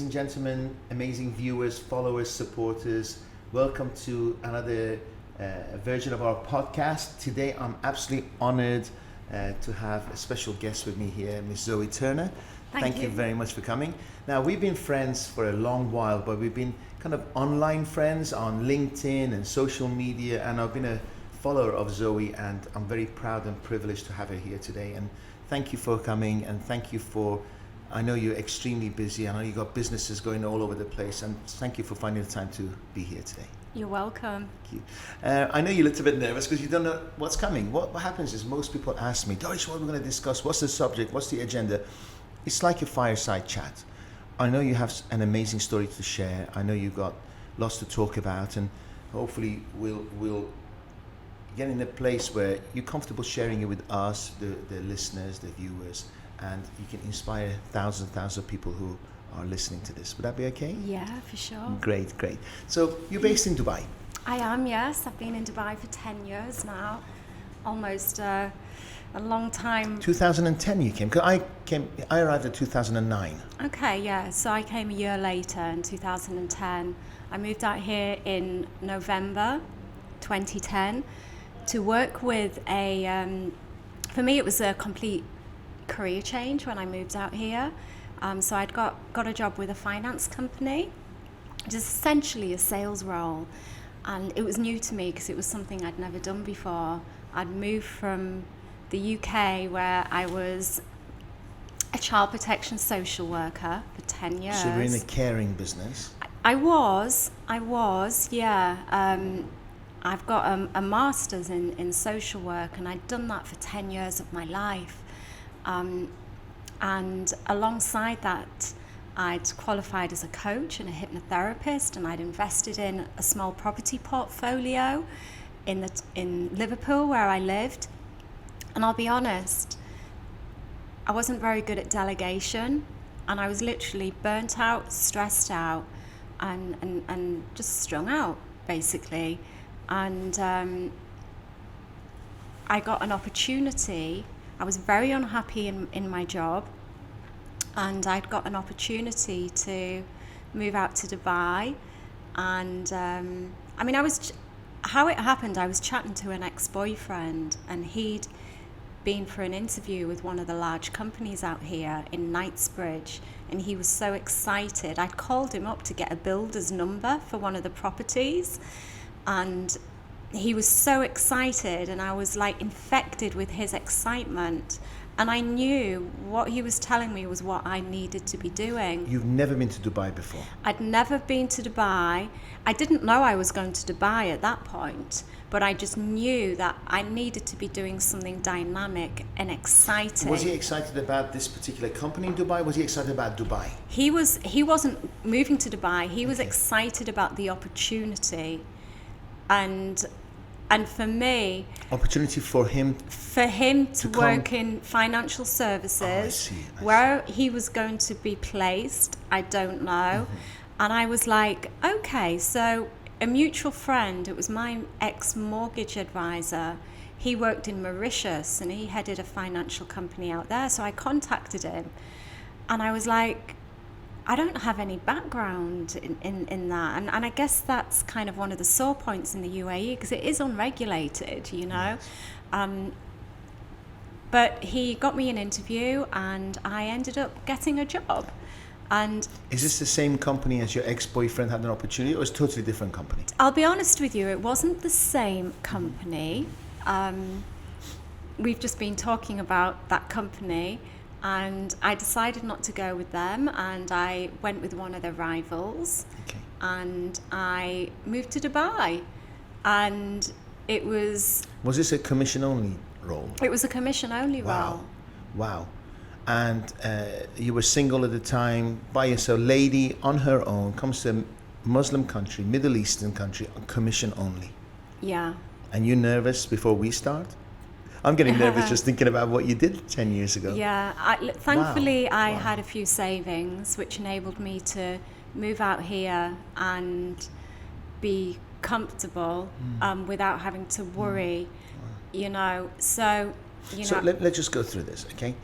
and gentlemen, amazing viewers, followers, supporters, welcome to another version of our podcast. Today I'm absolutely honored to have a special guest with me here, Miss Zoe Turner. Thank you very much for coming. Now, we've been friends for a long while, but we've been kind of online friends on LinkedIn and social media, and I've been a follower of Zoe, and I'm very proud and privileged to have her here today. And thank you for coming, and thank you for, I know you're extremely busy, I know you've got businesses going all over the place, and thank you for finding the time to be here today. You're welcome. Thank you. I know you looked a bit nervous because you don't know what's coming. What happens is most people ask me, Dariush, what are we going to discuss? What's the subject? What's the agenda? It's like a fireside chat. I know you have an amazing story to share. I know you've got lots to talk about, and hopefully we'll get in a place where you're comfortable sharing it with us, the listeners, the viewers, and you can inspire thousands of people who are listening to this. Would that be okay? Yeah, for sure. Great. So you're based in Dubai? I am, yes. I've been in Dubai for 10 years now. Almost a long time. 2010 you came? 'Cause I arrived in 2009. Okay, yeah. So I came a year later in 2010. I moved out here in November 2010 to work with for me it was a complete career change when I moved out here. So I'd got a job with a finance company, which is essentially a sales role, and it was new to me because it was something I'd never done before. I'd moved from the UK where I was a child protection social worker for 10 years. So you're in the caring business? I was, yeah. I've got a master's in social work, and I'd done that for 10 years of my life. And alongside that, I'd qualified as a coach and a hypnotherapist, and I'd invested in a small property portfolio in Liverpool where I lived. And I'll be honest, I wasn't very good at delegation, and I was literally burnt out, stressed out, and just strung out, basically. And I got an opportunity. I was very unhappy in my job, and I'd got an opportunity to move out to Dubai. And how it happened, I was chatting to an ex-boyfriend, and he'd been for an interview with one of the large companies out here in Knightsbridge, and he was so excited. I'd called him up to get a builder's number for one of the properties, and he was so excited, and I was like infected with his excitement, and I knew what he was telling me was what I needed to be doing. You've never been to Dubai before? I'd never been to Dubai. I didn't know I was going to Dubai at that point, but I just knew that I needed to be doing something dynamic and exciting. Was he excited about this particular company in Dubai? Was he excited about Dubai? He wasn't moving to Dubai. He was excited about the opportunity. And for me, opportunity for him to work in financial services. I see. Where he was going to be placed, I don't know. And I was like, okay, so a mutual friend, it was my ex-mortgage advisor, he worked in Mauritius and he headed a financial company out there. So I contacted him, and I was like, I don't have any background in that. And I guess that's kind of one of the sore points in the UAE, because it is unregulated, you know. Yes. But he got me an interview, and I ended up getting a job. And is this the same company as your ex-boyfriend had an opportunity, or is it a totally different company? I'll be honest with you, it wasn't the same company. We've just been talking about that company, and I decided not to go with them, and I went with one of their rivals. Okay. And I moved to Dubai, and it was... Was this a commission-only role? It was a commission-only role. Wow. And you were single at the time, by yourself, lady on her own, comes to a Muslim country, Middle Eastern country, commission only. Yeah. And you nervous before we start? I'm getting nervous just thinking about what you did 10 years ago. Yeah, thankfully Wow. I had a few savings, which enabled me to move out here and be comfortable without having to worry, you know. So, So let's just go through this, okay?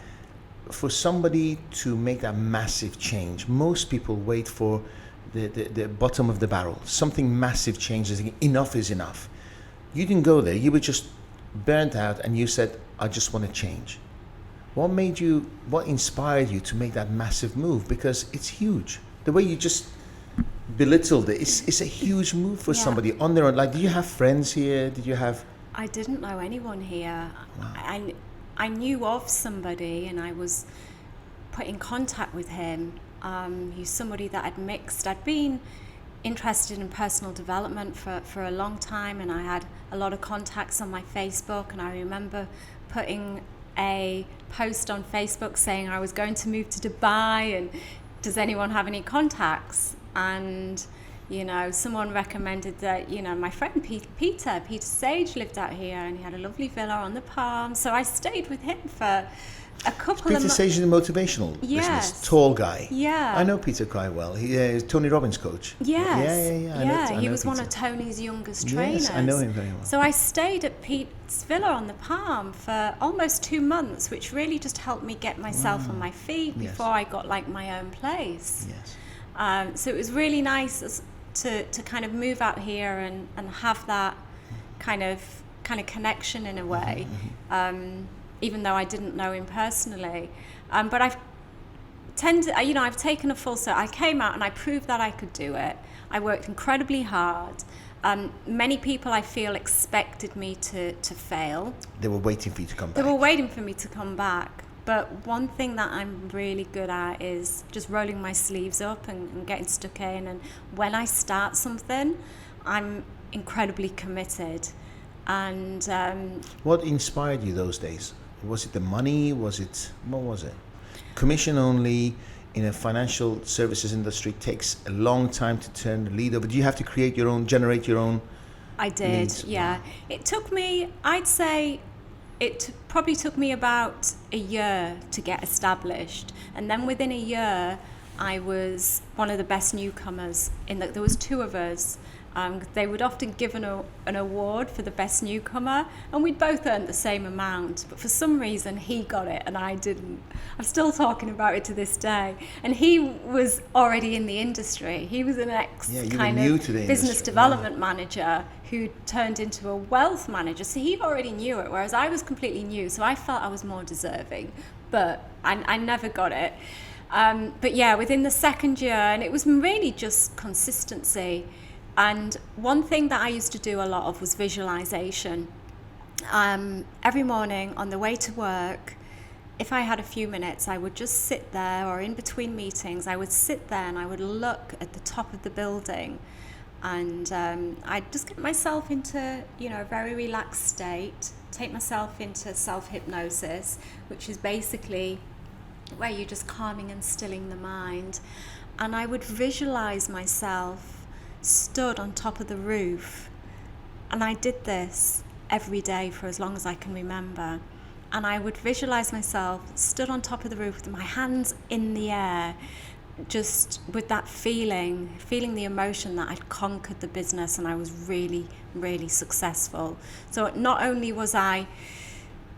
for somebody to make that massive change, most people wait for the bottom of the barrel. Something massive changes. Enough is enough. You didn't go there. You were just burnt out, and you said, I just want to change. What inspired you to make that massive move? Because it's huge. The way you just belittled it, it's a huge move for somebody on their own. Like, did you have friends here? Did you have... I didn't know anyone here. Wow. I knew of somebody, and I was put in contact with him. He's somebody that I'd been interested in personal development for a long time, and I had a lot of contacts on my Facebook, and I remember putting a post on Facebook saying I was going to move to Dubai, and does anyone have any contacts? And someone recommended that, my friend Peter Sage lived out here, and he had a lovely villa on the Palm. So I stayed with him for a couple of months. Peter Sage is a motivational business, tall guy. Yeah. I know Peter quite well. He is Tony Robbins' coach. Yes. Yeah. He was Peter. one of Tony's youngest trainers. Yes, I know him very well. So I stayed at Pete's villa on the Palm for almost 2 months, which really just helped me get myself on my feet before I got like my own place. Yes. So it was really nice to kind of move out here and have that kind of connection in a way, even though I didn't know him personally. But I've taken a full set. I came out and I proved that I could do it. I worked incredibly hard. Many people, I feel, expected me to fail. They were waiting for you to come back. They were waiting for me to come back. But one thing that I'm really good at is just rolling my sleeves up and getting stuck in. And when I start something, I'm incredibly committed. And what inspired you those days? Was it the money? What was it? Commission only in a financial services industry takes a long time to turn the lead over. Do you have to generate your own? I did, leads? yeah. It took me, I'd say, it probably took me about a year to get established, and then within a year I was one of the best newcomers. There was 2 of us. They would often give an award for the best newcomer, and we'd both earned the same amount, but for some reason he got it and I didn't. I'm still talking about it to this day. And he was already in the industry. He was an business development manager who turned into a wealth manager, so he already knew it, whereas I was completely new, so I felt I was more deserving, but I never got it. But yeah, within the second year, and it was really just consistency. And one thing that I used to do a lot of was visualization. Every morning on the way to work, if I had a few minutes, I would just sit there, or in between meetings, I would sit there and I would look at the top of the building, and I'd just get myself into a very relaxed state, take myself into self-hypnosis, which is basically where you're just calming and stilling the mind. And I would visualize myself stood on top of the roof, and I did this every day for as long as I can remember. And I would visualize myself stood on top of the roof with my hands in the air, just with that feeling the emotion that I'd conquered the business and I was really, really successful. So not only was I,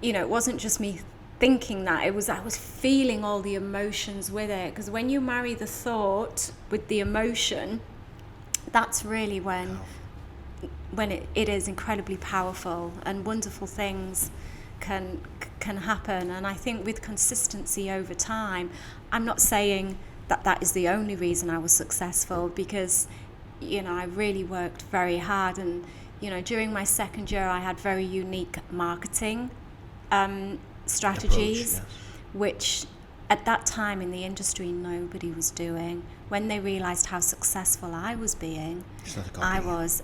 it wasn't just me thinking that, I was feeling all the emotions with it, because when you marry the thought with the emotion, that's really when it is incredibly powerful, and wonderful things can happen. And I think with consistency over time, I'm not saying that is the only reason I was successful, because I really worked very hard, and during my second year I had very unique marketing strategies, Approach, yes. Which at that time in the industry nobody was doing. When they realized how successful I was being,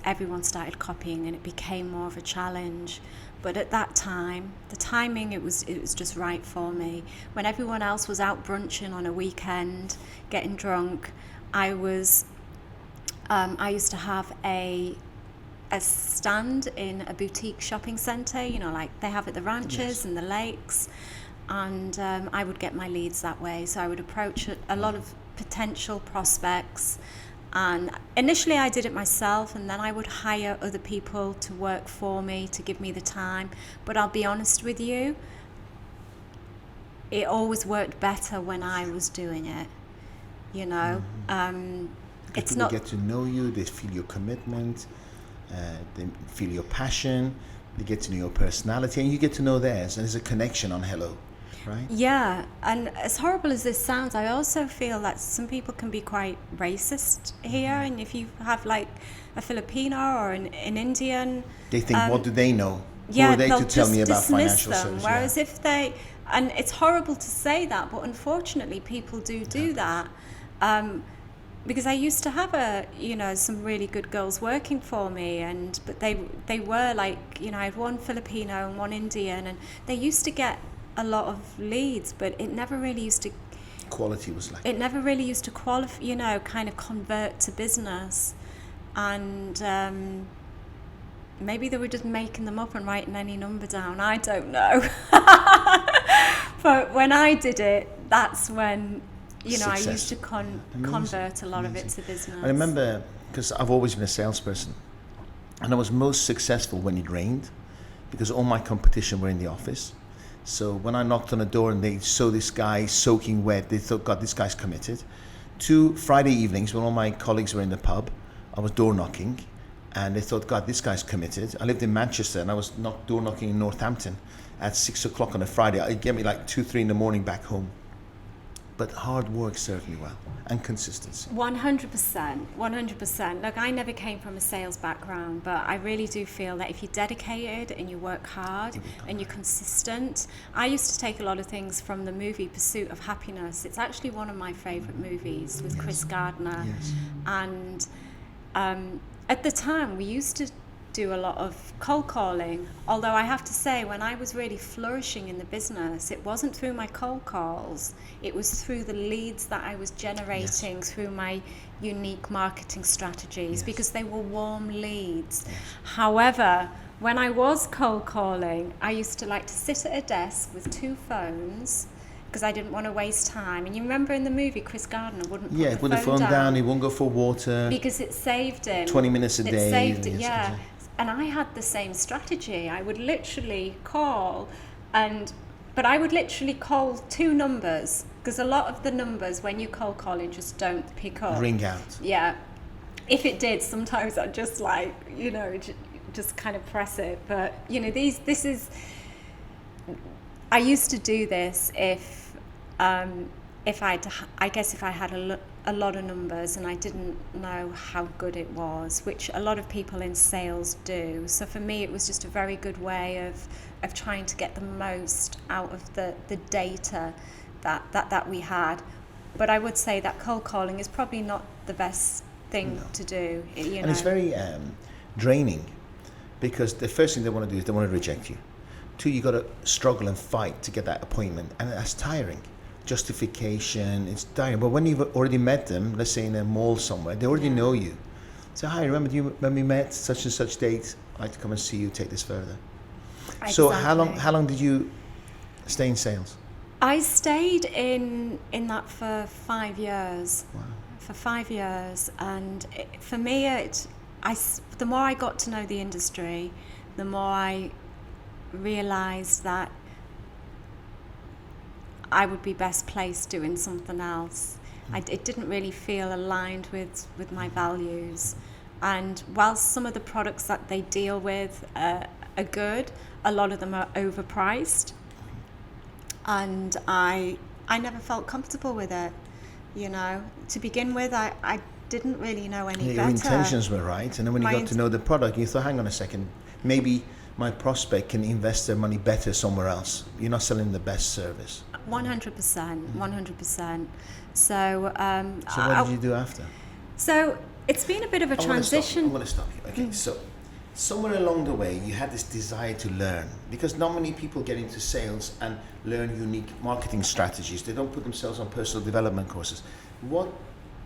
everyone started copying, and it became more of a challenge. But at that time, the timing, it was just right for me. When everyone else was out brunching on a weekend, getting drunk, I used to have a stand in a boutique shopping centre, like they have at the ranches and the lakes. And I would get my leads that way. So I would approach a lot of potential prospects, and initially I did it myself, and then I would hire other people to work for me, to give me the time. But I'll be honest with you, it always worked better when I was doing it, you know. It's People not get to know you, they feel your commitment, they feel your passion, they get to know your personality, and you get to know theirs, and there's a connection on Hello, right? Yeah, and as horrible as this sounds, I also feel that some people can be quite racist here, and if you have like a Filipino or an Indian, They think, what do they know? yeah, Who are they they'll to tell me just about dismiss financial them. services? Whereas if they, and it's horrible to say that, but unfortunately people do that. Because I used to have some really good girls working for me, but they were like, I had one Filipino and one Indian, and they used to get a lot of leads, but it never really used to. Quality was like. It never really used to qualify, kind of convert to business, and maybe they were just making them up and writing any number down. I don't know. But when I did it, that's when. I used to convert a lot of it to business. I remember, because I've always been a salesperson, and I was most successful when it rained, because all my competition were in the office. So when I knocked on a door and they saw this guy soaking wet, they thought, God, this guy's committed. 2 Friday evenings, when all my colleagues were in the pub, I was door knocking, and they thought, God, this guy's committed. I lived in Manchester, and I was door knocking in Northampton at 6 o'clock on a Friday. It'd get me like 2, 3 in the morning back home. But hard work served me well, and consistency. 100%. Look, I never came from a sales background, but I really do feel that if you're dedicated and you work hard and you're consistent. I used to take a lot of things from the movie Pursuit of Happiness. It's actually one of my favourite movies with Chris Gardner. Yes. And at the time, we used to do a lot of cold calling, although I have to say, when I was really flourishing in the business, it wasn't through my cold calls, it was through the leads that I was generating through my unique marketing strategies, because they were warm leads. However, when I was cold calling, I used to like to sit at a desk with 2 phones, because I didn't want to waste time. And you remember in the movie, Chris Gardner wouldn't put the phone down. He wouldn't go for water. Because it saved him. 20 minutes a day. It saved it, yeah. And I had the same strategy. I would literally call, but I would literally call 2 numbers, because a lot of the numbers when you cold calling just don't pick up. Ring out. Yeah. If it did, sometimes I'd just like, just kind of press it. But, this is, I used to do this if I had a lot of numbers and I didn't know how good it was, which a lot of people in sales do. So for me, it was just a very good way of trying to get the most out of the data that we had. But I would say that cold calling is probably not the best thing to do. And it's very draining, because the first thing they want to do is they want to reject you. 2, you got to struggle and fight to get that appointment, and that's tiring. Justification, it's tiring. But when you've already met them, let's say in a mall somewhere, they already know you. So, hi, remember when we met, such and such date, I'd like to come and see you, take this further. Exactly. So how long did you stay in sales? I stayed in that for 5 years. Wow. For 5 years, and for me, the more I got to know the industry, the more I realised that I would be best placed doing something else. It didn't really feel aligned with my values. And whilst some of the products that they deal with are good, a lot of them are overpriced. And I never felt comfortable with it. To begin with, I didn't really know any better. Your intentions were right, and then when you got to know the product, you thought, hang on a second, maybe my prospect can invest their money better somewhere else. You're not selling the best service. 100%. So what did you do after? So it's been a bit of a transition. I'm going to stop you. Okay, so somewhere along the way, you had this desire to learn, because not many people get into sales and learn unique marketing strategies. They don't put themselves on personal development courses. What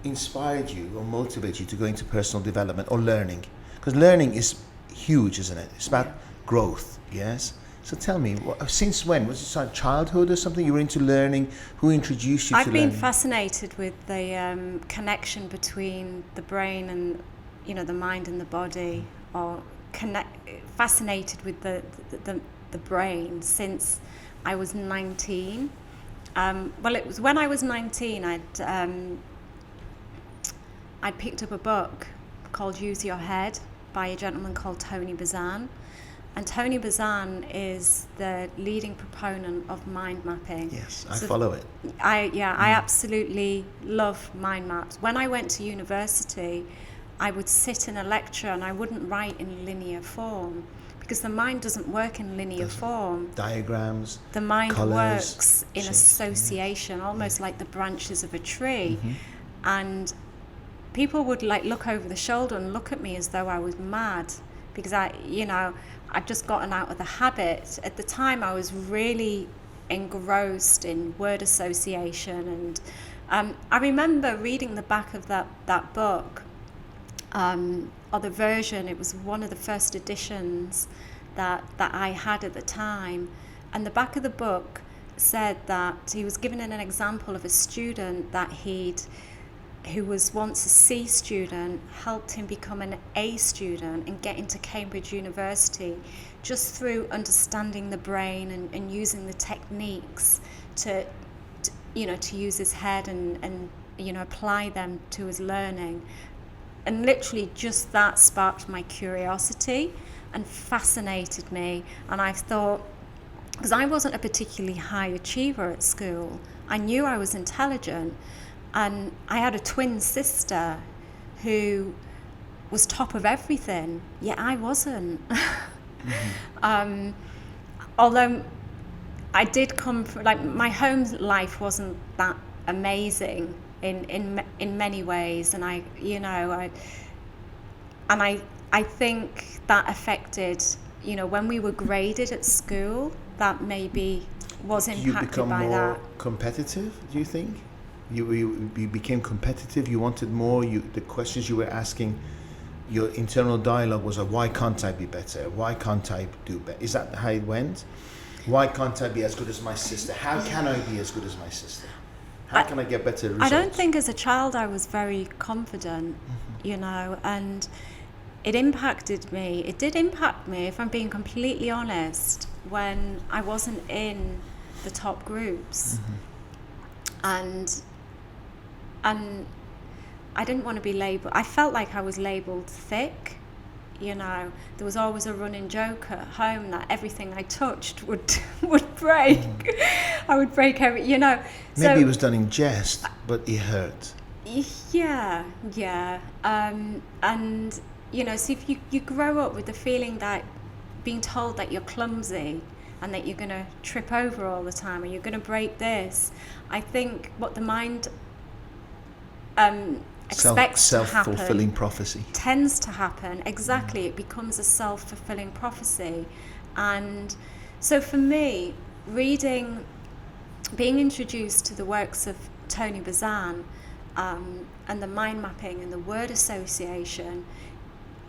inspired you or motivated you to go into personal development or learning? Because learning is huge, isn't it? It's about growth, yes? So tell me, since when? Was it childhood or something? You were into learning? Who introduced you to learning? I've been fascinated with the connection between the brain and, the mind and the body, or fascinated with the brain since I was 19. Well, it was when I was 19. I'd picked up a book called Use Your Head by a gentleman called Tony Bazan. And Tony Bazan is the leading proponent of mind mapping. Yes, I follow it. I absolutely love mind maps. When I went to university, I would sit in a lecture and I wouldn't write in linear form because the mind doesn't work in linear form. Diagrams, the mind colours, works in shapes, association, almost like the branches of a tree. Mm-hmm. And people would like look over the shoulder and look at me as though I was mad because I'd just gotten out of the habit. At the time, I was really engrossed in word association, and I remember reading the back of that book, or the version. It was one of the first editions that I had at the time, and the back of the book said that he was given an example of a student that who was once a C student, helped him become an A student and get into Cambridge University just through understanding the brain and using the techniques to use his head and apply them to his learning. And literally just that sparked my curiosity and fascinated me. And I thought, because I wasn't a particularly high achiever at school, I knew I was intelligent. And I had a twin sister who was top of everything, yet I wasn't. Mm-hmm. Although I did come from, my home life wasn't that amazing in many ways, and I think that affected, when we were graded at school, that maybe was impacted by that. You become more competitive, do you think? You became competitive, you wanted more, the questions you were asking, your internal dialogue was why can't I be better? Why can't I do better? Is that how it went? Why can't I be as good as my sister? How can I be as good as my sister? How can I get better results? I don't think as a child I was very confident, and it impacted me. It did impact me, if I'm being completely honest, when I wasn't in the top groups. And I didn't want to be labelled. I felt like I was labelled thick. There was always a running joke at home that everything I touched would break. I would break every. Maybe it was done in jest, but it hurt. Yeah. And so if you grow up with the feeling that being told that you're clumsy and that you're going to trip over all the time, or you're going to break this. I think what the mind expects to happen, self-fulfilling prophecy, tends to happen. Exactly, it becomes a self-fulfilling prophecy. And so for me, being introduced to the works of Tony Bazan, and the mind mapping and the word association,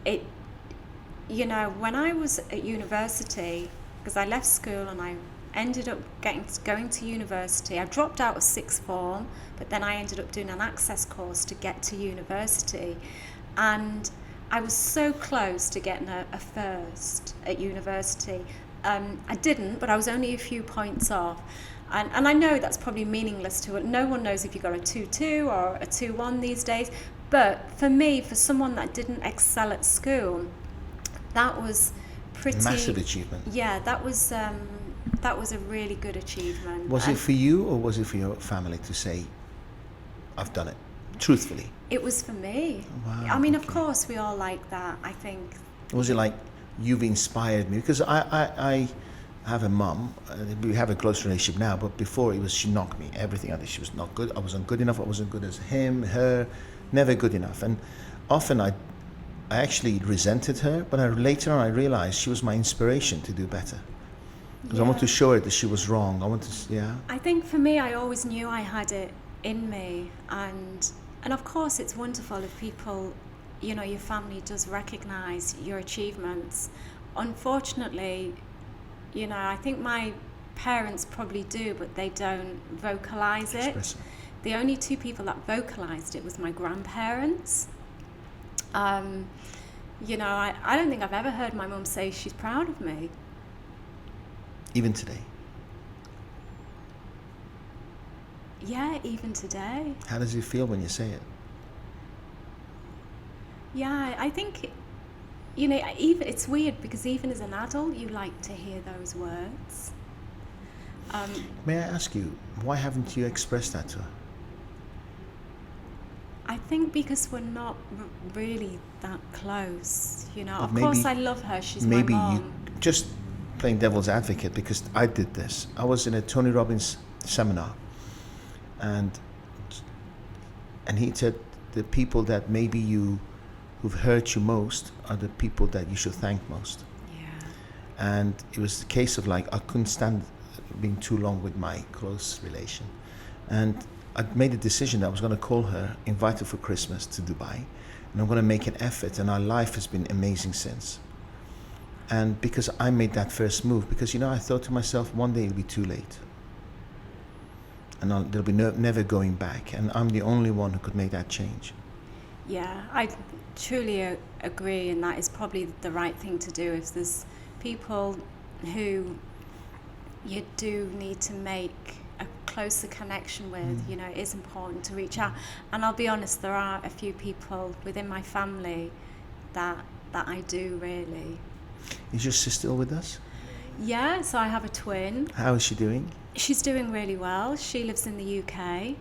when I was at university, because I left school and I ended up going to university. I dropped out of sixth form, but then I ended up doing an access course to get to university. And I was so close to getting a first at university. I didn't, but I was only a few points off. And I know that's probably meaningless to it. No one knows if you got a 2-2 or a 2-1 these days. But for me, for someone that didn't excel at school, that was pretty massive achievement. Yeah, that was a really good achievement. Was it for you or was it for your family to say, I've done it, truthfully? It was for me. Wow, I mean, of course, we all like that, I think. Was it like, you've inspired me? Because I have a mum, we have a close relationship now, but before she knocked me, everything. I think she was not good. I wasn't good enough. I wasn't good as him, her, never good enough. And often I actually resented her, but later on I realized she was my inspiration to do better. Because I want to show her that she was wrong. I think for me, I always knew I had it in me. And of course, it's wonderful if people, your family does recognize your achievements. Unfortunately, I think my parents probably do, but they don't vocalize it. The only two people that vocalized it was my grandparents. I don't think I've ever heard my mum say she's proud of me. Even today? Yeah, even today. How does it feel when you say it? Yeah, I think, even it's weird because even as an adult, you like to hear those words. May I ask you, why haven't you expressed that to her? I think because we're not really that close, But Of maybe- course, I love her. She's Maybe my you, mom. just playing devil's advocate, because I did this. I was in a Tony Robbins seminar, and he said the people that maybe who've hurt you most are the people that you should thank most. Yeah. And it was the case of like, I couldn't stand being too long with my close relation, and I made a decision that I was going to call her, invite her for Christmas to Dubai, and I'm going to make an effort, and our life has been amazing since. And because I made that first move, because I thought to myself, one day it'll be too late, and there'll be never going back, and I'm the only one who could make that change. Yeah, I truly agree, and that is probably the right thing to do. If there's people who you do need to make a closer connection with, it is important to reach out. And I'll be honest, there are a few people within my family that I do really. Is your sister still with us? Yeah, so I have a twin. How is she doing? She's doing really well. She lives in the UK.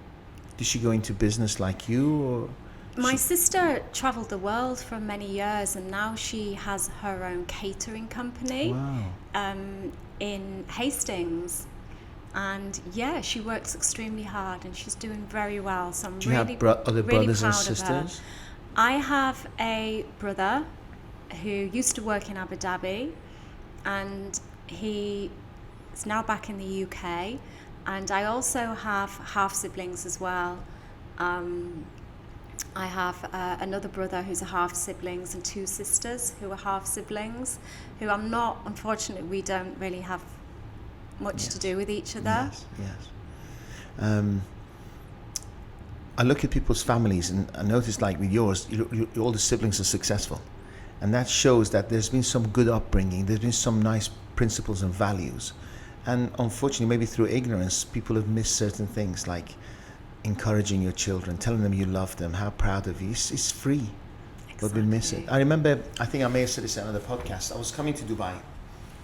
Did she go into business like you, or? My sister travelled the world for many years, and now she has her own catering company. Wow. In Hastings. And yeah, she works extremely hard and she's doing very well. So I'm Do you really, have other really brothers and proud of her. sisters? I have a brother who used to work in Abu Dhabi, and he is now back in the UK. And I also have half siblings as well. I have another brother who's a half siblings, and two sisters who are half siblings, who I'm not, unfortunately, we don't really have much to do with each other. Yes. I look at people's families, and I notice, like with yours, all the siblings are successful, and that shows that there's been some good upbringing, there's been some nice principles and values, and unfortunately, maybe through ignorance, people have missed certain things, like encouraging your children, telling them you love them, how proud of you. It's free, but we miss it. I remember, I think I may have said this in another podcast, I was coming to Dubai,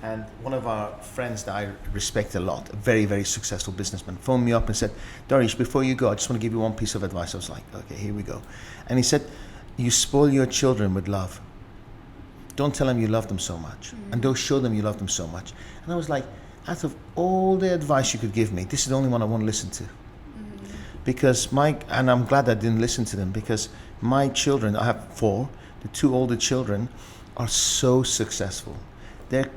and one of our friends that I respect a lot, a very, very successful businessman, phoned me up and said, Dariush, before you go, I just want to give you one piece of advice. I was like, okay, here we go. And he said, you spoil your children with love. Don't tell them you love them so much, and don't show them you love them so much. And I was like, out of all the advice you could give me, this is the only one I want to listen to. Because and I'm glad I didn't listen to them, because my children, I have 4, the 2 older children are so successful. Their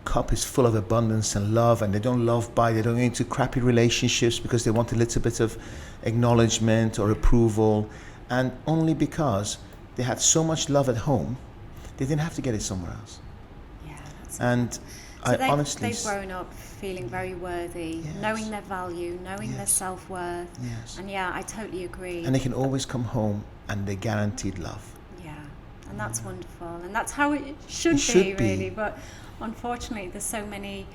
cup is full of abundance and love, and they don't they don't go into crappy relationships because they want a little bit of acknowledgement or approval, and only because they had so much love at home, they didn't have to get it somewhere else. Yeah, that's And so honestly, they've grown up feeling very worthy, Yes. knowing their value, knowing their Yes. self-worth. yes, And yeah, I totally agree. and they can always come home and they're guaranteed love. Yeah, and that's wonderful, and that's how it should, should be. really. But unfortunately, there's so many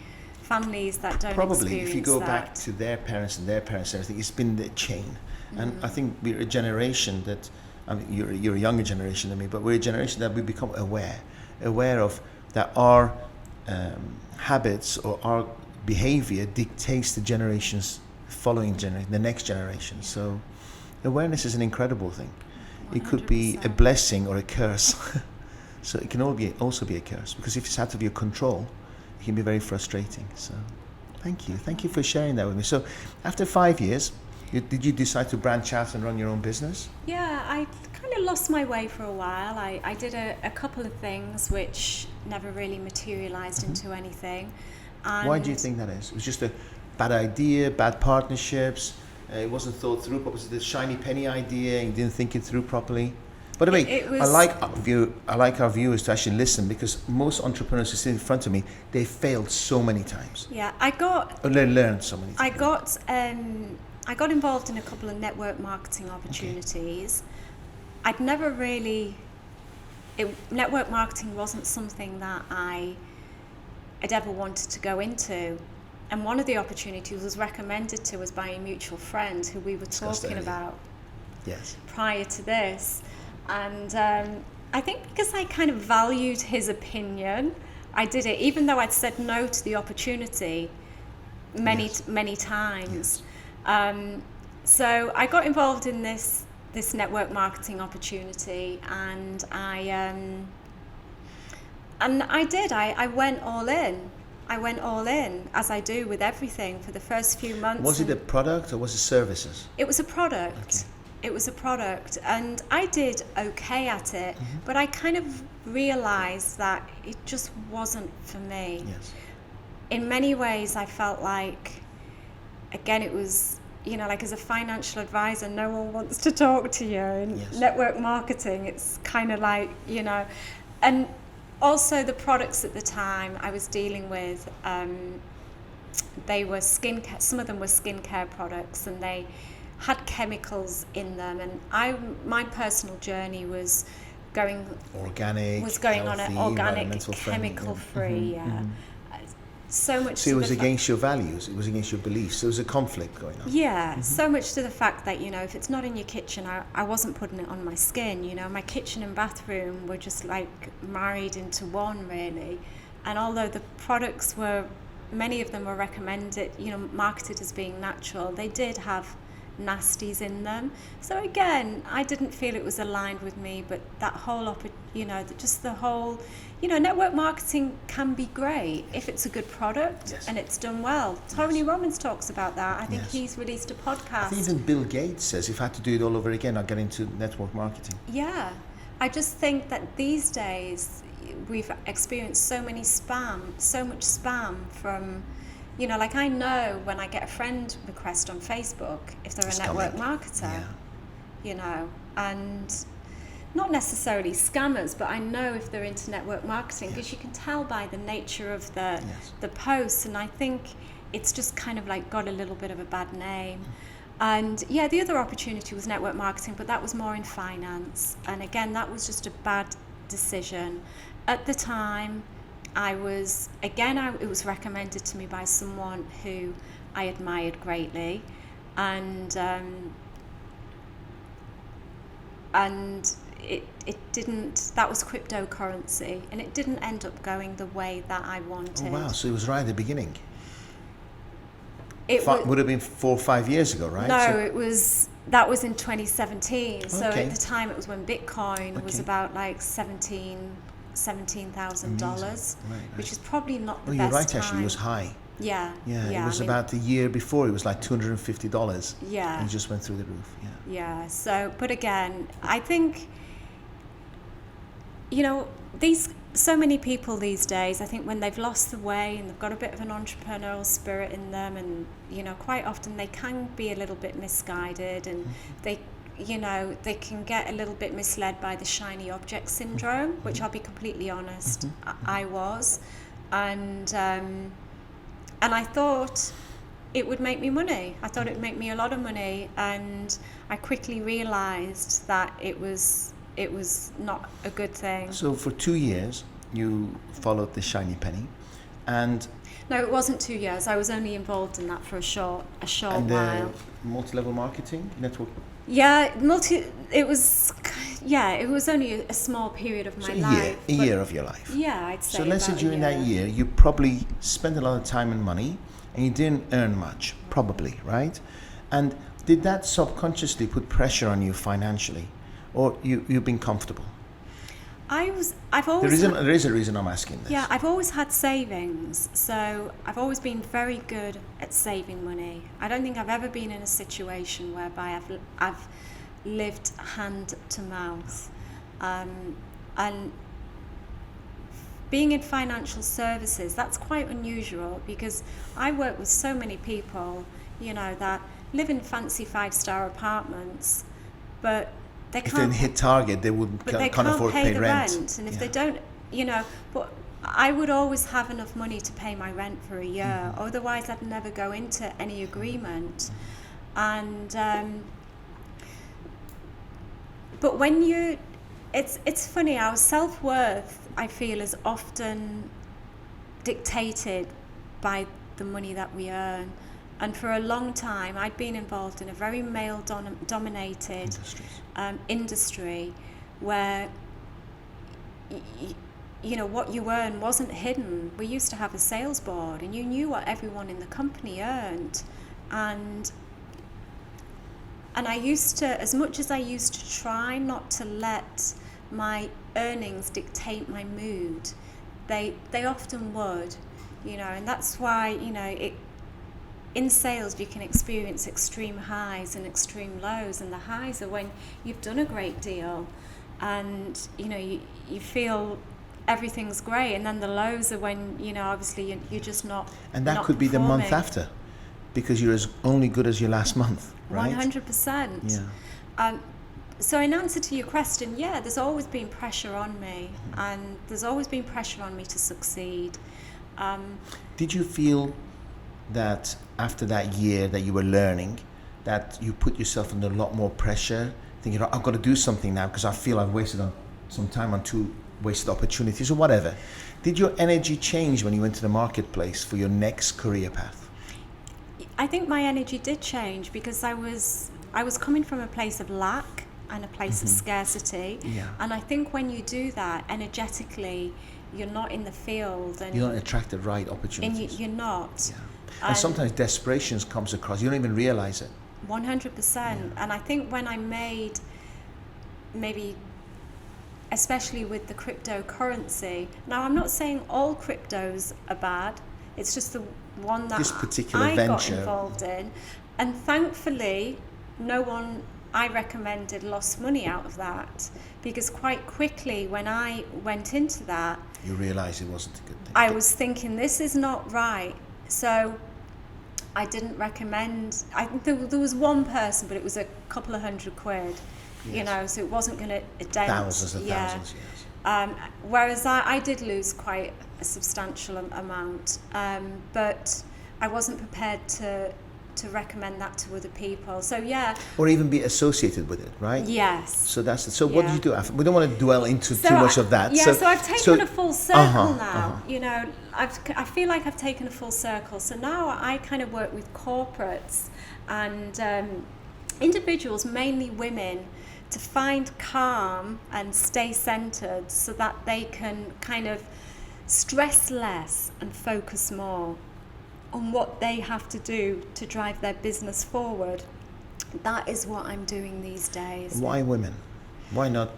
families that don't Probably, experience if you go that. back to their parents and everything, it's been the chain. And I think we're a generation that, I mean, you're a younger generation than me, but we're a generation that we become aware of that our habits or our behavior dictates the generations following the next generation. So awareness is an incredible thing. It could be a 100%. blessing or a curse. So it can also be a curse, because if it's out of your control, it can be very frustrating. So thank you for sharing that with me. So after 5 years, did you decide to branch out and run your own business? Yeah, I kind of lost my way for a while. I did a couple of things which never really materialized into anything. And Why do you think that is? It was just a bad idea, bad partnerships, it wasn't thought through properly, the shiny penny idea, you didn't think it through properly? By the way, It was- I like our viewers to actually listen, because most entrepreneurs who sit in front of me, they failed so many times. Yeah, Or they learned so many times. I got involved in a couple of network marketing opportunities. I'd never really, network marketing wasn't something that I'd ever wanted to go into. and one of the opportunities was recommended to us by a mutual friend who we were talking about Yes. prior to this. And I think because I kind of valued his opinion, I did it, even though I'd said no to the opportunity many times. So I got involved in this network marketing opportunity, and I did. I went all in. I went all in, as I do with everything, for the first few months. Was it a product or was it services? It was a product. Okay. It was a product, and I did okay at it, but I kind of realized that it just wasn't for me. Yes. In many ways, I felt like, again, it was, like as a financial advisor, no one wants to talk to you. In network marketing, it's kind of like, and also the products at the time I was dealing with, they were skincare. Some of them were skincare products, and they had chemicals in them. And my personal journey was going organic, on an organic, chemical-free. So much. So it was against your values. It was against your beliefs. There was a conflict going on. Yeah, so much to the fact that, if it's not in your kitchen, I wasn't putting it on my skin. My kitchen and bathroom were just like married into one, really. And although the products many of them were recommended, marketed as being natural, they did have nasties in them. So again, I didn't feel it was aligned with me, but that whole just the whole, network marketing can be great if it's a good product and it's done well. Tony Robbins talks about that. I think he's released a podcast. I think even Bill Gates says, if I had to do it all over again, I'd get into network marketing. Yeah, I just think that these days we've experienced so much spam from, like I know when I get a friend request on Facebook, if they're a network marketer, and not necessarily scammers, but I know if they're into network marketing, because you can tell by the nature of the posts, and I think it's just kind of like got a little bit of a bad name. And the other opportunity was network marketing, but that was more in finance, and again, that was just a bad decision. At the time, it was recommended to me by someone who I admired greatly, and it didn't. That was cryptocurrency, and it didn't end up going the way that I wanted. Oh, wow! So it was right at the beginning. It would have been 4 or 5 years ago, right? No, that was in 2017. So at the time, it was when Bitcoin was about like $17,000, which is probably not the best you're right, time. actually, it was high. Yeah. It was about the year before, it was like $250. Yeah. And it just went through the roof. Yeah. So, but again, I think, so many people these days, I think when they've lost the way and they've got a bit of an entrepreneurial spirit in them, and, quite often they can be a little bit misguided, and they can get a little bit misled by the shiny object syndrome, which I'll be completely honest, I was. And I thought it would make me money. I thought it would make me a lot of money, and I quickly realised that it was not a good thing. So for 2 years, you followed the shiny penny, and... No, it wasn't 2 years. I was only involved in that for a short and while. Multi-level marketing network. Yeah, it was only a small period of my life. A year of your life. Yeah, I'd say. So let's say during that year, you probably spent a lot of time and money, and you didn't earn much, probably, right? And did that subconsciously put pressure on you financially, or you've been comfortable? There is a reason I'm asking this. Yeah, I've always had savings, so I've always been very good at saving money. I don't think I've ever been in a situation whereby I've lived hand to mouth. And being in financial services, that's quite unusual, because I work with so many people, that live in fancy 5-star apartments, but if they didn't hit target, they can't afford to pay the rent. And if they don't, but I would always have enough money to pay my rent for a year. Otherwise, I'd never go into any agreement. And but when it's funny. Our self-worth, I feel, is often dictated by the money that we earn. And for a long time, I'd been involved in a very male-dominated industry where, you know, what you earn wasn't hidden. We used to have a sales board, and you knew what everyone in the company earned. And I used to, as much as I used to try not to let my earnings dictate my mood, they often would, you know, and that's why, you know, in sales you can experience extreme highs and extreme lows, and the highs are when you've done a great deal and, you know, you feel everything's great, and then the lows are when, you know, obviously you're just not. And that not could be the month performing. after, because you're as only good as your last month, right? 100%. Yeah. So in answer to your question, yeah, there's always been pressure on me, and there's always been pressure on me to succeed. Did you feel that after that year that you were learning, that you put yourself under a lot more pressure, thinking, I've got to do something now because I feel I've wasted some time on 2 wasted opportunities or whatever? Did your energy change when you went to the marketplace for your next career path? I think my energy did change because I was coming from a place of lack and a place of scarcity. Yeah. And I think when you do that energetically, you're not in the field, and You don't attract the right and opportunities. you're not. Yeah. And sometimes desperation comes across. You don't even realize it. 100%. And I think when I made, maybe especially with the cryptocurrency, now I'm not saying all cryptos are bad, it's just the one that This particular I got venture. involved in, and thankfully no one I recommended lost money out of that, because quite quickly when I went into that, You realize it wasn't a good thing. I was thinking, this is not right. So I didn't recommend. I think there was one person, but it was a couple of £100, you Yes. know, so it wasn't going to dent. Thousands and thousands, yes. Whereas I did lose quite a substantial amount, but I wasn't prepared to recommend that to other people. So yeah. Or even be associated with it, right? Yes. So that's it. So what did Yeah. you do after? We don't want to dwell into So too much of that. Yeah, so I've taken a full circle now. You know, I feel like I've taken a full circle. So now I kind of work with corporates and individuals, mainly women, to find calm and stay centered so that they can kind of stress less and focus more on what they have to do to drive their business forward. That is what I'm doing these days. Why women? Why not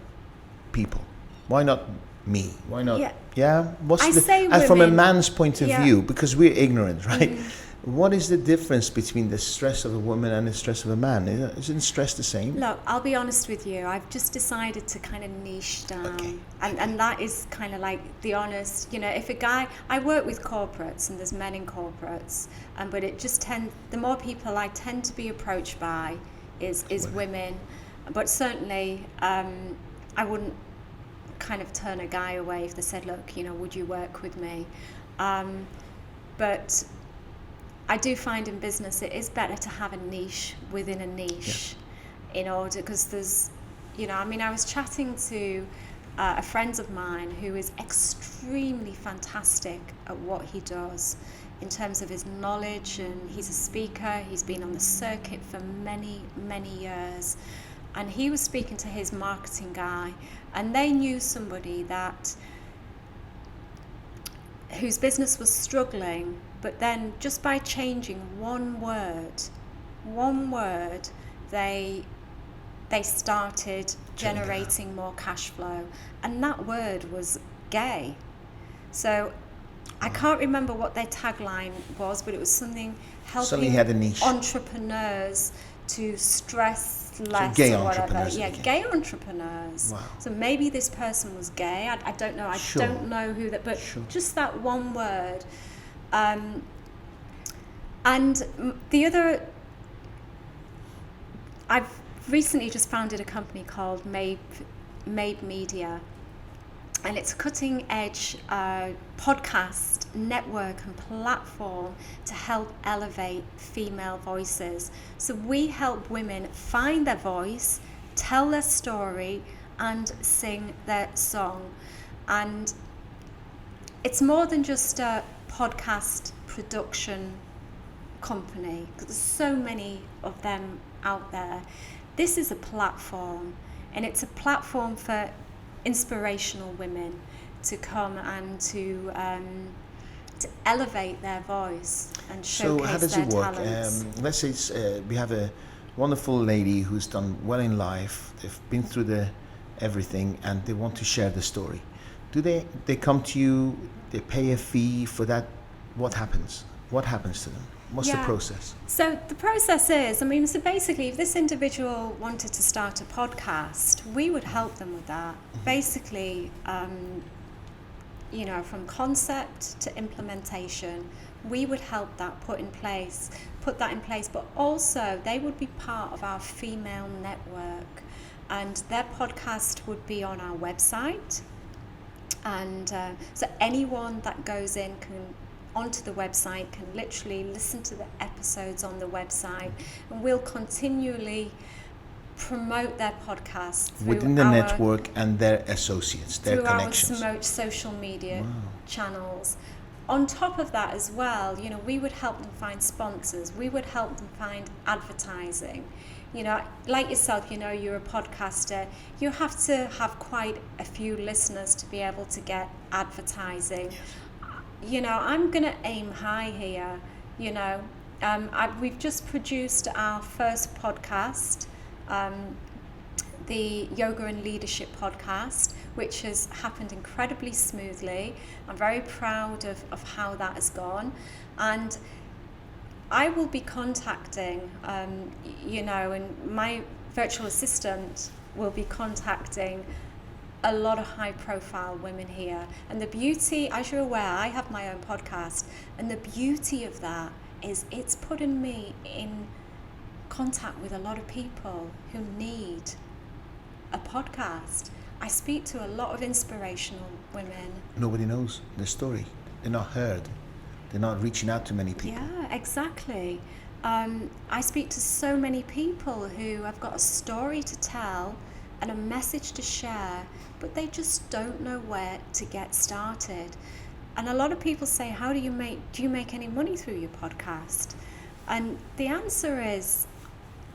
people? Why not me? Why not? Yeah. What's I say from a women. man's point of Yeah. view, because we're ignorant, right? What is the difference between the stress of a woman and the stress of a man? Isn't stress the same? Look, I'll be honest with you. I've just decided to kind of niche down. Okay. And that is kind of like the honest, you know, if a guy, I work with corporates and there's men in corporates, but it just the more people I tend to be approached by is women. But certainly, I wouldn't kind of turn a guy away if they said, look, you know, would you work with me? But I do find in business it is better to have a niche within a niche, in order, because there's, you know, I mean, I was chatting to a friend of mine who is extremely fantastic at what he does in terms of his knowledge, and he's a speaker, he's been on the circuit for many, many years, and he was speaking to his marketing guy, and they knew somebody whose business was struggling, but then just by changing one word, they started generating more cash flow, and that word was gay. So I can't remember what their tagline was, but it was something Suddenly helping had a niche. entrepreneurs to stress less, gay or whatever. entrepreneurs, Yeah, okay. gay entrepreneurs. Wow. So maybe this person was gay. I don't know. I Sure. don't know who that, but Sure. just that one word. And the other, I've recently just founded a company called MABEMEDIA, and it's a cutting-edge podcast network and platform to help elevate female voices. So we help women find their voice, tell their story, and sing their song. And it's more than just a podcast production company, because there's so many of them out there. This is a platform, and it's a platform for inspirational women to come and to elevate their voice and showcase So how does their it work? talents. Let's say we have a wonderful lady who's done well in life. They've been through everything, and they want to share the story. Do they come to you? They pay a fee for that? What happens? What happens to them? What's the process? So the process is, so basically, if this individual wanted to start a podcast, we would help them with that. Mm-hmm. Basically, from concept to implementation, we would help that put that in place, but also they would be part of our female network, and their podcast would be on our website. And so anyone that goes onto the website can literally listen to the episodes on the website, and we'll continually promote their podcast within the network and their associates, their connections. Through our social media channels. On top of that as well, we would help them find sponsors. We would help them find advertising. Like yourself, you're a podcaster. You have to have quite a few listeners to be able to get advertising. Yes. I'm going to aim high here. We've just produced our first podcast, the Yoga and Leadership podcast, which has happened incredibly smoothly. I'm very proud of how that has gone. And I will be contacting, and my virtual assistant will be contacting a lot of high-profile women here. And the beauty, as you're aware, I have my own podcast, and the beauty of that is it's putting me in contact with a lot of people who need a podcast. I speak to a lot of inspirational women. Nobody knows the story. They're not heard. They're not reaching out to many people. Yeah, exactly. I speak to so many people who have got a story to tell and a message to share, but they just don't know where to get started. And a lot of people say, do you make any money through your podcast? And the answer is,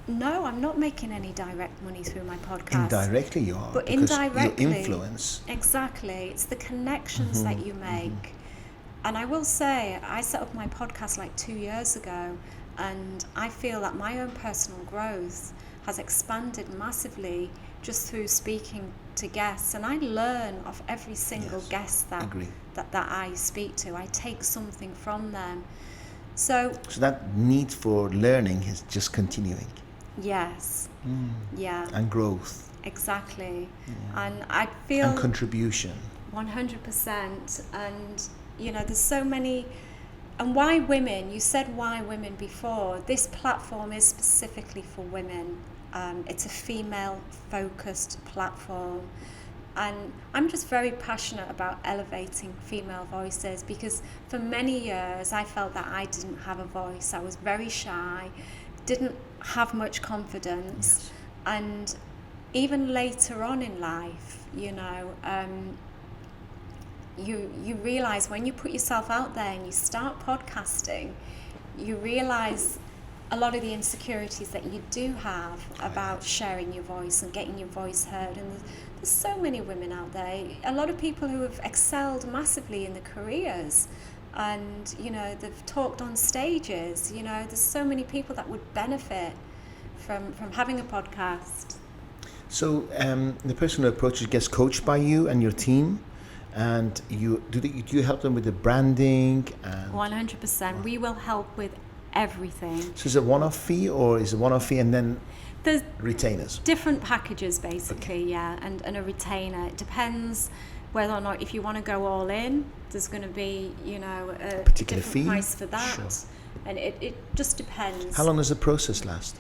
no, I'm not making any direct money through my podcast. Indirectly you are, but indirectly, your influence. Exactly. It's the connections that you make. Mm-hmm. And I will say, I set up my podcast like 2 years ago, and I feel that my own personal growth has expanded massively just through speaking to guests. And I learn of every single guest that I speak to. I take something from them. So that need for learning is just continuing. Yes. Yeah. And growth. Exactly. Yeah. And I feel... And contribution. 100%. And, there's so many... And why women? You said why women before. This platform is specifically for women. It's a female-focused platform. And I'm just very passionate about elevating female voices, because for many years I felt that I didn't have a voice. I was very shy, didn't have much confidence. Yes. And even later on in life, you realize when you put yourself out there and you start podcasting, you realize a lot of the insecurities that you do have about sharing your voice and getting your voice heard. And there's so many women out there, a lot of people who have excelled massively in their careers, and they've talked on stages. There's so many people that would benefit from having a podcast. So the person who approaches gets coached by you and your team, and do you help them with the branding? 100%. We will help with everything. So is it one-off fee, or is it one-off fee and then there's retainers? Different packages, basically. Okay. Yeah, and a retainer. It depends whether or not, if you want to go all in, there's going to be a particular different fee price for that. Sure. And it just depends. How long does the process last?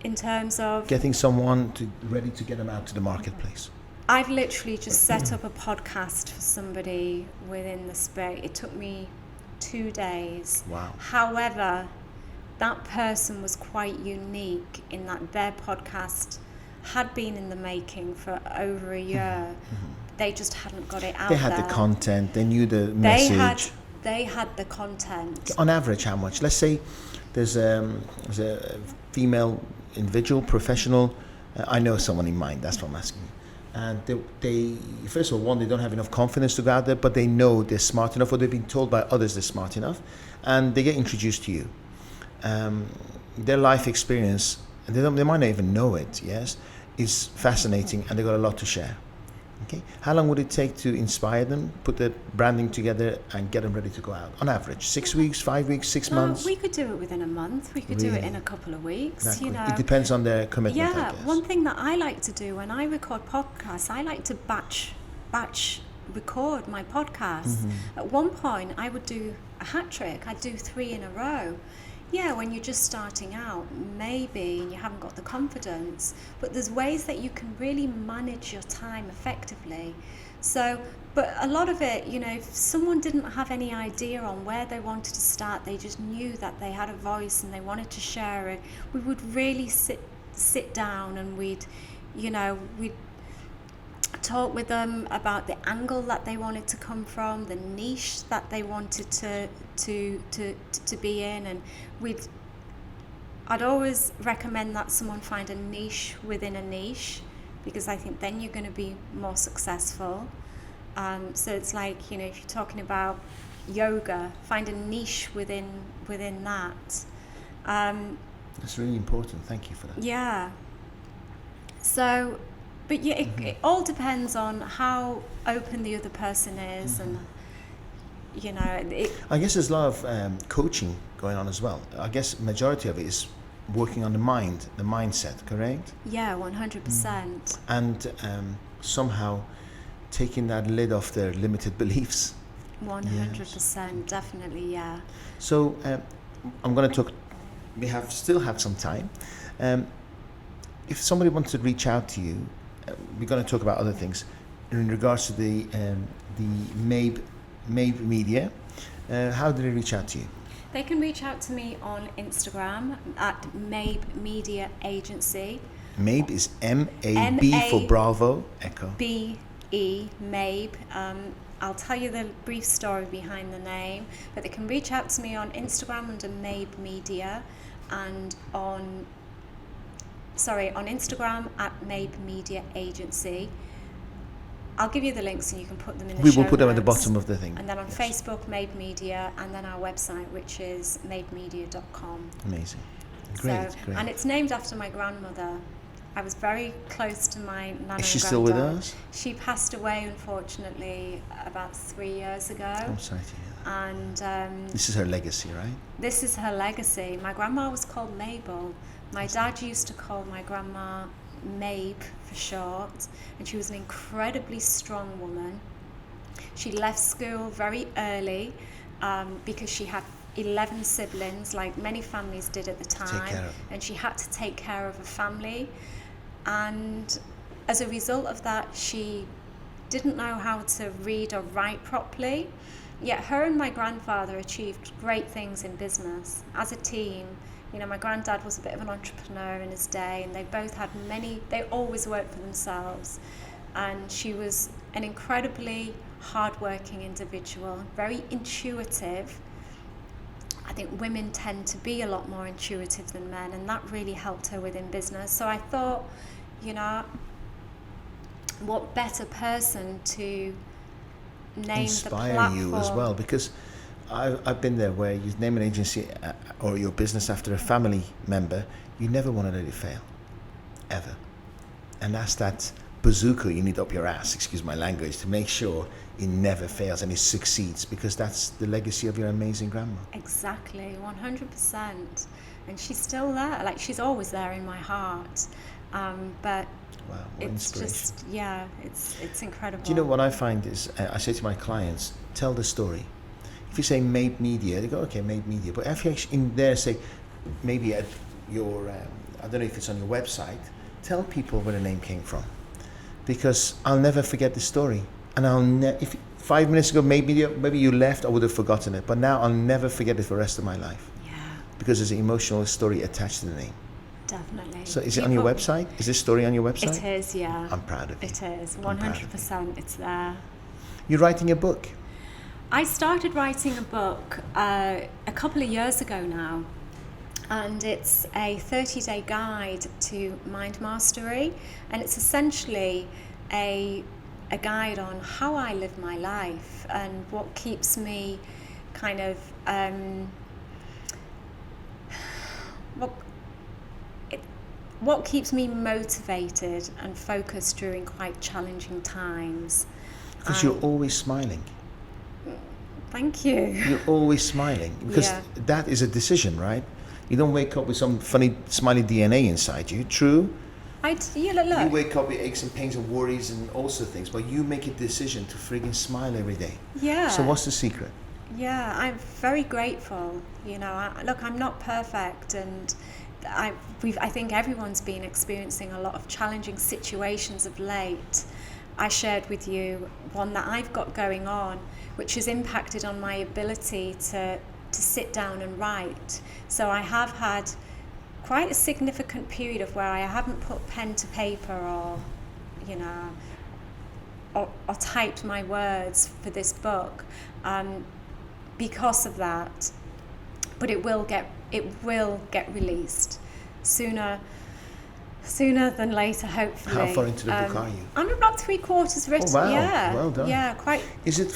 In terms of getting someone ready to get them out to the marketplace? I've literally just set up a podcast for somebody within the space. It took me 2 days. Wow. However, that person was quite unique in that their podcast had been in the making for over a year. Mm-hmm. They just hadn't got it out there. They had the content, they knew the message. they had the content. On average, how much? Let's say there's a female individual, professional. I know someone in mind. That's what I'm asking. And they first of all, one, they don't have enough confidence to go out there, but they know they're smart enough, or they've been told by others they're smart enough, and they get introduced to you. Their life experience, and they might not even know it, yes, is fascinating, and they've got a lot to share. Okay, how long would it take to inspire them, put the branding together, and get them ready to go out? On average, 6 weeks, 5 weeks, 6 months? We could do it within a month. We could do it in a couple of weeks. You know, it depends on their commitment. Yeah, I guess. one thing that I like to do when I record podcasts, I like to batch record my podcasts. Mm-hmm. At one point, I would do a hat trick. I'd do 3 in a row. Yeah, when you're just starting out, maybe, and you haven't got the confidence, but there's ways that you can really manage your time effectively. So, but a lot of it, you know, if someone didn't have any idea on where they wanted to start, they just knew that they had a voice and they wanted to share it, we would really sit down and we'd talk with them about the angle that they wanted to come from, the niche that they wanted to be in, and I'd always recommend that someone find a niche within a niche, because I think then you're going to be more successful. So it's like, you know, if you're talking about yoga, find a niche within that. That's really important. Thank you for that. Yeah. So, but yeah, it all depends on how open the other person is, and you know. I guess there's a lot of coaching going on as well. I guess majority of it is working on the mind, the mindset, correct? Yeah, 100%. And somehow taking that lid off their limited beliefs. 100%, definitely, yeah. So I'm going to talk. We still have some time. If somebody wants to reach out to you, we're going to talk about other things in regards to the MABEMEDIA. How do they reach out to you? They can reach out to me on Instagram at MABEMEDIA Agency. MABE is M-A-B for Bravo, Echo. B-E, MABE. I'll tell you the brief story behind the name, but they can reach out to me on Instagram under MABEMEDIA, and on Instagram at MABEMEDIA Agency. I'll give you the links and you can put them in the show We will put them at the notes. bottom of the thing. And then on Facebook, MABEMEDIA, and then our website, which is mabemedia.com. Amazing. Great, great. And it's named after my grandmother. I was very close to my nana. Is she and still with granddad. us? She passed away, unfortunately, about 3 years ago. I'm sorry to hear that. And this is her legacy, right? this is her legacy. My grandma was called Mabel. My dad used to call my grandma Mabe for short, and she was an incredibly strong woman. She left school very early because she had 11 siblings, like many families did at the time, and she had to take care of a family. And as a result of that, she didn't know how to read or write properly. Yet her and my grandfather achieved great things in business as a team. You know, my granddad was a bit of an entrepreneur in his day, and they both had they always worked for themselves. And she was an incredibly hardworking individual, very intuitive. I think women tend to be a lot more intuitive than men, and that really helped her within business. So I thought, you know, what better person to name inspire the platform. you as well, because I've been there where you name an agency or your business after a family member, you never want to let it fail, ever. And that's that bazooka you need up your ass, excuse my language, to make sure it never fails and it succeeds, because that's the legacy of your amazing grandma. Exactly, 100%. And she's still there, like she's always there in my heart. But wow, it's just, yeah, it's incredible. Do you know what I find is, I say to my clients, tell the story. If you say MABEMEDIA, they go, okay, MABEMEDIA. But if you actually in there say, maybe at your, I don't know if it's on your website, tell people where the name came from. Because I'll never forget the story. And if 5 minutes ago, maybe you left, I would have forgotten it. But now I'll never forget it for the rest of my life. Yeah. Because there's an emotional story attached to the name. Definitely. So is it on your website? Is this story on your website? It is, yeah. I'm proud of you. It is, 100%. It's there. You're writing a book. I started writing a book a couple of years ago now, and it's a 30-day guide to mind mastery, and it's essentially a guide on how I live my life and what keeps me kind of what keeps me motivated and focused during quite challenging times. Because you're always smiling. Thank you. You're always smiling because that is a decision, right? You don't wake up with some funny smiley DNA inside you. True. Look. You wake up with aches and pains and worries and all sorts of things, but you make a decision to frigging smile every day. Yeah. So what's the secret? Yeah, I'm very grateful. Look, I'm not perfect, and I think everyone's been experiencing a lot of challenging situations of late. I shared with you one that I've got going on, which has impacted on my ability to sit down and write. So I have had quite a significant period of where I haven't put pen to paper or typed my words for this book because of that. But it will get released sooner than later, hopefully. How far into the book are you? I'm about 3/4 written. Oh, wow. Yeah, Well done. Yeah, quite. Is it?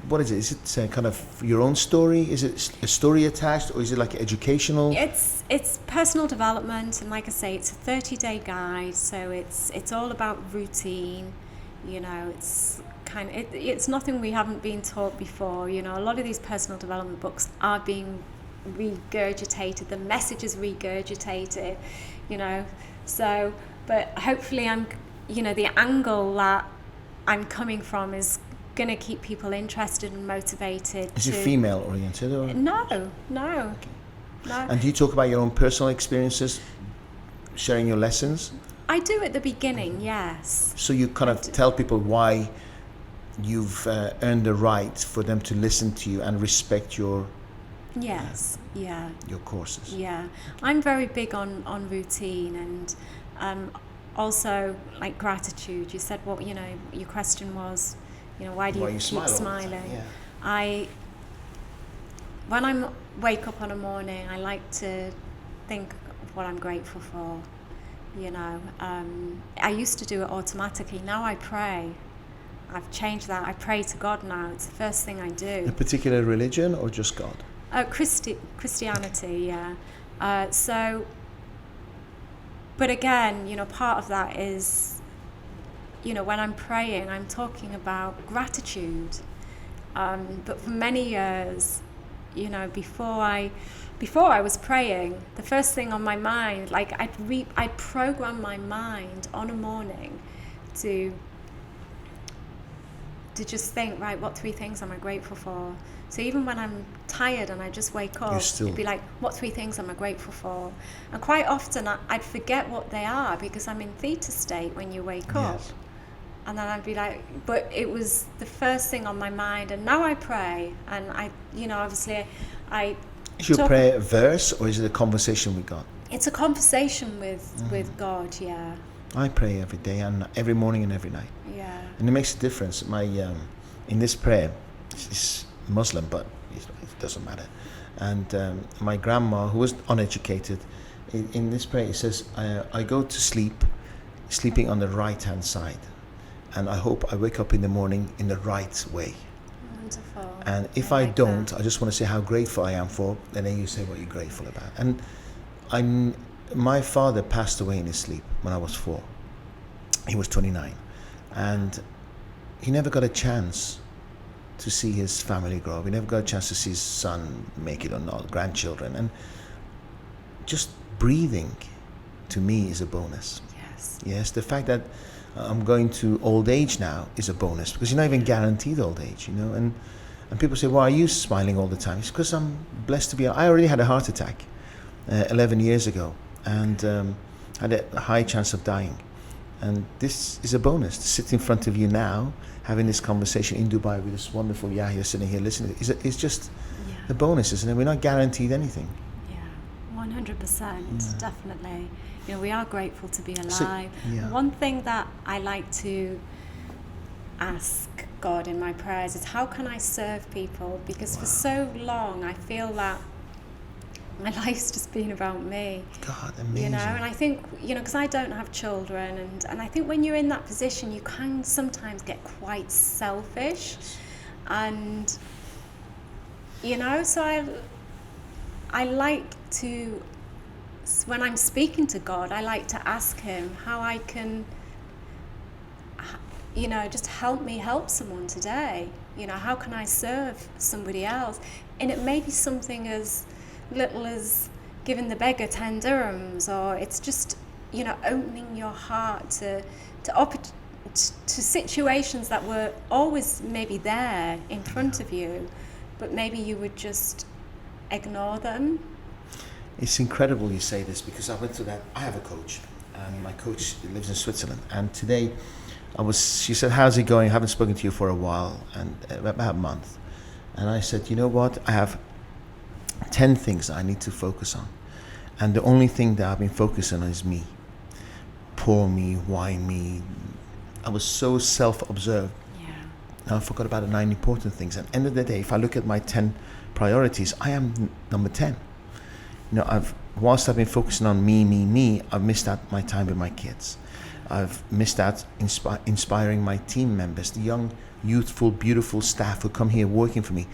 What is it? Is it kind of your own story? Is it a story attached, or is it like educational? It's personal development, and like I say, it's a 30-day guide. So it's all about routine. It's kind of it's nothing we haven't been taught before. A lot of these personal development books are being regurgitated. The message is regurgitated. So, but hopefully the angle that I'm coming from is going to keep people interested and motivated. Is it female oriented or? No. Okay. No. And do you talk about your own personal experiences, sharing your lessons? I do at the beginning, yes. So you kind of tell people why you've earned the right for them to listen to you and respect your your courses. Yeah, I'm very big on routine and also like gratitude. You said your question was, why do you keep smiling? Yeah. When I wake up on a morning, I like to think of what I'm grateful for. I used to do it automatically. Now I pray. I've changed that. I pray to God now. It's the first thing I do. A particular religion or just God? Christianity, yeah. But again, part of that is, when I'm praying, I'm talking about gratitude. But for many years, before I was praying, the first thing on my mind, like I'd program my mind on a morning to just think, right, what 3 things am I grateful for? So even when I'm tired and I just wake up, it'd be like, what 3 things am I grateful for? And quite often I'd forget what they are because I'm in theta state when you wake up. And then I'd be like, but it was the first thing on my mind. And now I pray, and obviously Is your prayer a verse or is it a conversation with God? It's a conversation with God, yeah. I pray every day and every morning and every night. Yeah. And it makes a difference. My in this prayer, it's Muslim, but it doesn't matter. And my grandma, who was uneducated, in this prayer it says, I go to sleep, sleeping on the right-hand side. And I hope I wake up in the morning in the right way. Wonderful. And if I don't, I just want to say how grateful I am for, and then you say what you're grateful about. And my father passed away in his sleep when I was 4. He was 29. And he never got a chance to see his family grow up. He never got a chance to see his son make it or not, grandchildren. And just breathing, to me, is a bonus. Yes, the fact that I'm going to old age now is a bonus because you're not even guaranteed old age, And people say, why are you smiling all the time? It's because I'm blessed to be. I already had a heart attack 11 years ago and had a high chance of dying. And this is a bonus to sit in front of you now, having this conversation in Dubai with this wonderful Yahya sitting here listening. It's just a bonus, isn't it? We're not guaranteed anything. Yeah, 100%, definitely. We are grateful to be alive. One thing that I like to ask God in my prayers is how can I serve people? Because for so long I feel that my life's just been about me. God, amazing. You know, and I think, you know, because I don't have children, and I think when you're in that position, you can sometimes get quite selfish. And, you know, so I like to, when I'm speaking to God, I like to ask him how I can, you know, just help me help someone today. You know, how can I serve somebody else? And it may be something as little as giving the beggar 10 dirhams, or it's just, you know, opening your heart to situations that were always maybe there in front of you, but maybe you would just ignore them. It's incredible you say this, because I went through that. I have a coach, and my coach lives in Switzerland, and today she said, how's it going? I haven't spoken to you for a while, and about a month. And I said, you know what? I have 10 things I need to focus on. And the only thing that I've been focusing on is me. Poor me, why me? I was so self-observed. Yeah. And I forgot about the 9 important things. At the end of the day, if I look at my 10 priorities, I am number 10. You know, whilst I've been focusing on me, I've missed out my time with my kids. I've missed out inspiring my team members, the young, youthful, beautiful staff who come here working for me,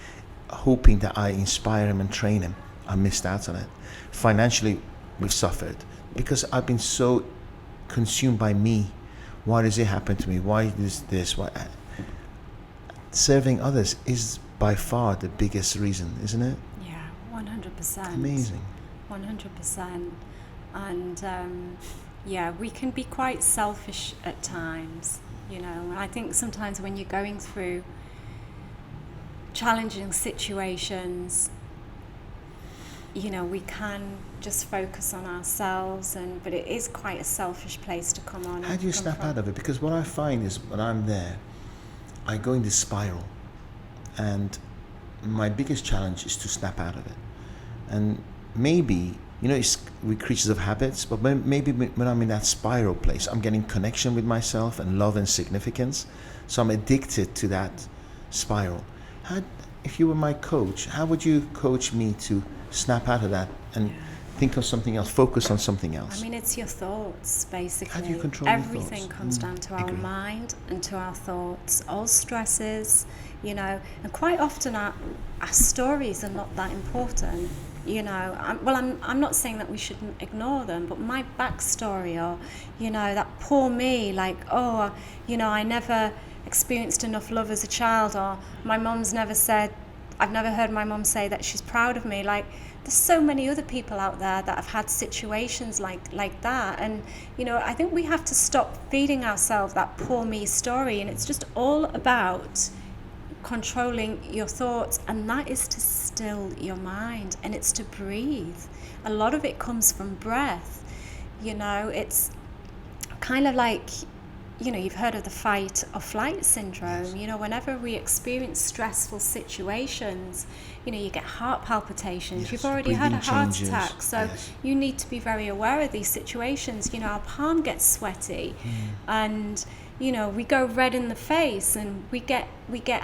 hoping that I inspire them and train them. I missed out on it. Financially, we've suffered because I've been so consumed by me. Why does it happen to me? Why is this? Why? Serving others is by far the biggest reason, isn't it? Yeah, 100%. Amazing. 100%. And yeah, we can be quite selfish at times, you know. And I think sometimes when you're going through challenging situations, you know, we can just focus on ourselves, but it is quite a selfish place to come on. How do you snap out of it? Because what I find is when I'm there, I go in this spiral, and my biggest challenge is to snap out of it. And maybe, you know, we're creatures of habits, but maybe when I'm in that spiral place, I'm getting connection with myself and love and significance. So I'm addicted to that spiral. If you were my coach, how would you coach me to snap out of that and think of something else, focus on something else? I mean, it's your thoughts, basically. How do you control Everything your thoughts? comes down to our mind and to our thoughts. All stresses, you know, and quite often our stories are not that important. You know, I'm not saying that we shouldn't ignore them, but my backstory, or, you know, that poor me, like, oh, you know, I never experienced enough love as a child, or my mum's never said, I've never heard my mum say that she's proud of me. Like, there's so many other people out there that have had situations like that, and, you know, I think we have to stop feeding ourselves that poor me story, and it's just all about controlling your thoughts, and that is to still your mind, and it's to breathe. A lot of it comes from breath. You know, it's kind of like, you know, you've heard of the fight or flight syndrome. You know, whenever we experience stressful situations, you know, you get heart palpitations. You've already had a heart attack, so you need to be very aware of these situations. You know, our palm gets sweaty, and, you know, we go red in the face, and we get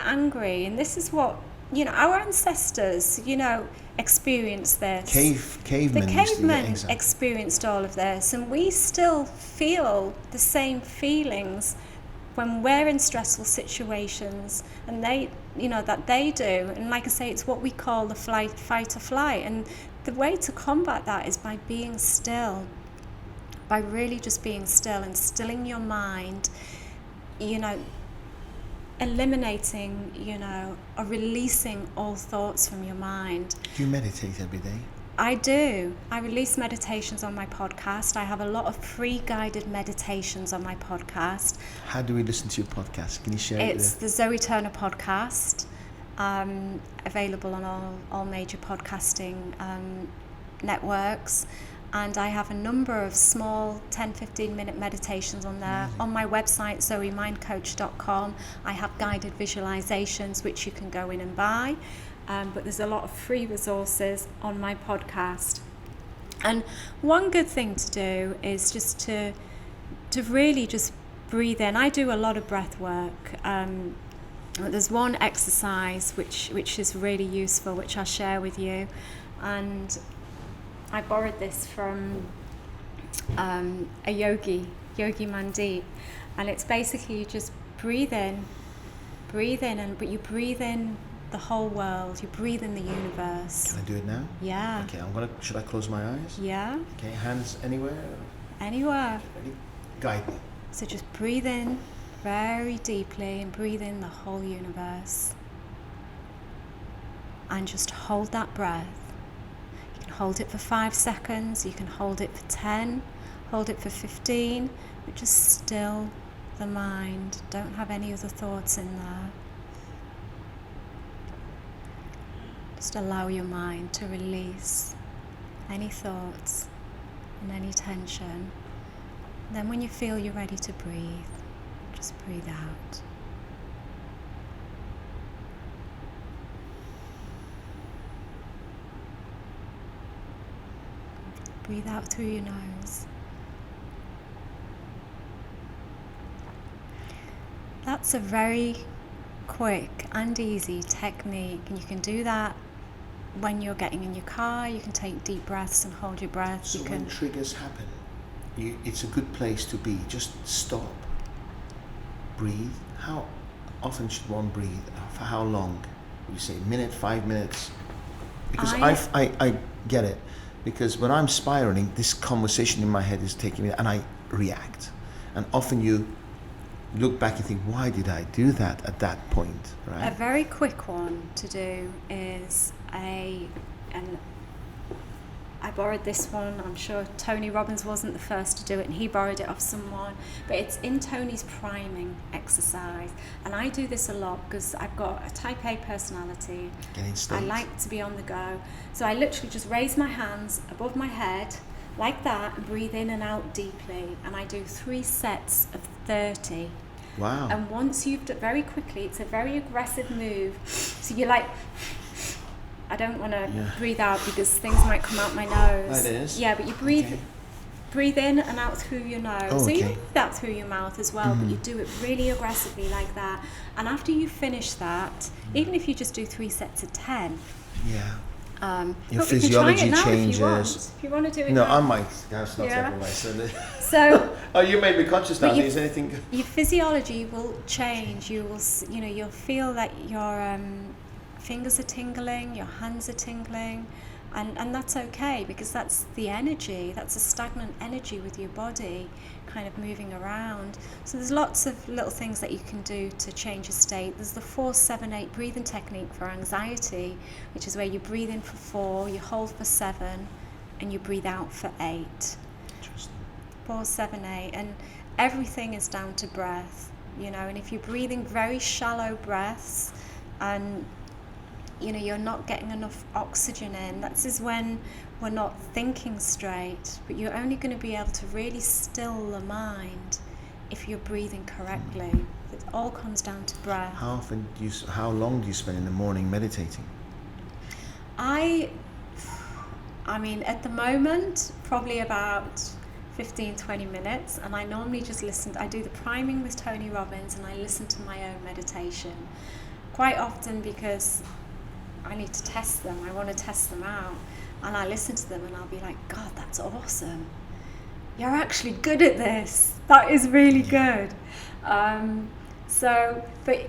angry, and this is what, you know, our ancestors, you know, experienced this. Cavemen. The cavemen experienced all of this, and we still feel the same feelings when we're in stressful situations, and they, you know, that they do. And like I say, it's what we call the fight or flight. And the way to combat that is by being still, by really just being still and stilling your mind, you know, eliminating, you know, or releasing all thoughts from your mind. Do you meditate every day? I do. I release meditations on my podcast. I have a lot of free guided meditations on my podcast. How do we listen to your podcast? Can you share it? It's the Zoe Turner podcast, available on all major podcasting networks. And I have a number of small 10-15 minute meditations on there. On my website, ZOEMINDCOACH.com, I have guided visualizations which you can go in and buy. But there's a lot of free resources on my podcast. And one good thing to do is just to really just breathe in. I do a lot of breath work. But there's one exercise which is really useful, which I'll share with you, and I borrowed this from a yogi Mandeep, and it's basically you just breathe in, but you breathe in the whole world, you breathe in the universe. Can I do it now? Yeah. Okay, should I close my eyes? Yeah. Okay, hands anywhere? Anywhere. Ready? Guide me. So just breathe in very deeply and breathe in the whole universe. And just hold that breath. You can hold it for 5 seconds, you can hold it for 10, hold it for 15, but just still the mind. Don't have any other thoughts in there. Just allow your mind to release any thoughts and any tension. Then when you feel you're ready to breathe, just breathe out. Breathe out through your nose. That's a very quick and easy technique, and you can do that when you're getting in your car. You can take deep breaths and hold your breath. So you when can triggers happen, it's a good place to be. Just stop. Breathe. How often should one breathe? For how long? Would you say a minute, 5 minutes? Because I get it. Because when I'm spiraling, this conversation in my head is taking me, and I react. And often you look back and think, why did I do that at that point? Right? A very quick one to do is I borrowed this one. I'm sure Tony Robbins wasn't the first to do it, and he borrowed it off someone. But it's in Tony's priming exercise, and I do this a lot because I've got a Type A personality. I like to be on the go, so I literally just raise my hands above my head like that and breathe in and out deeply, and I do 3 sets of 30. Wow. And once you've done very quickly, it's a very aggressive move, so you're like, I don't want to breathe out because things might come out my nose. That is? Yeah, but you breathe in and out through your nose. Oh, so you okay. breathe out through your mouth as well, but you do it really aggressively like that. And after you finish that, even if you just do 3 sets of 10, your but physiology we can try it now changes. If you want to do it No, now. I might. That's not everywhere. So oh, you made me conscious now. But Is anything? Your physiology will change. You'll feel that your fingers are tingling, your hands are tingling, and that's okay, because that's the energy. That's a stagnant energy with your body kind of moving around. So there's lots of little things that you can do to change your state. There's the 4-7-8 breathing technique for anxiety, which is where you breathe in for 4, you hold for 7, and you breathe out for 8. Interesting. 4-7-8, and everything is down to breath, and if you're breathing very shallow breaths and you're not getting enough oxygen in, is when we're not thinking straight. But you're only going to be able to really still the mind if you're breathing correctly. It all comes down to breath. How long do you spend in the morning meditating? I mean, at the moment, probably about 15-20 minutes, and I normally just listen. I do the priming with Tony Robbins, and I listen to my own meditation quite often because I need to test them. I want to test them out, and I listen to them and I'll be like, God, that's awesome. You're actually good at this. That is really good. But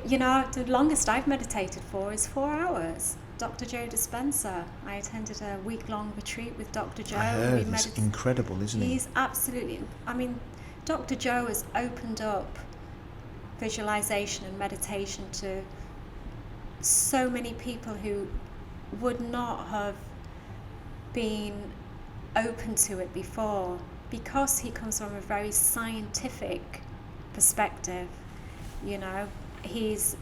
the longest I've meditated for is 4 hours. Dr. Joe Dispenza. I attended a week-long retreat with Dr. Joe. I heard it's incredible, isn't he? He's absolutely, Dr. Joe has opened up visualization and meditation to so many people who would not have been open to it before, because he comes from a very scientific perspective. He's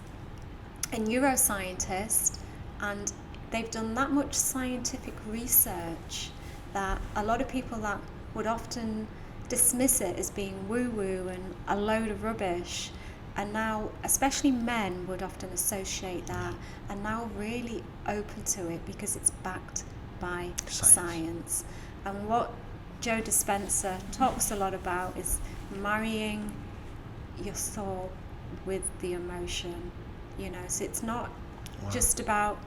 a neuroscientist, and they've done that much scientific research that a lot of people that would often dismiss it as being woo-woo and a load of rubbish, and now especially men would often associate that, and now really open to it because it's backed by science. And what Joe Dispenza talks a lot about is marrying your thought with the emotion. you know. So it's not just about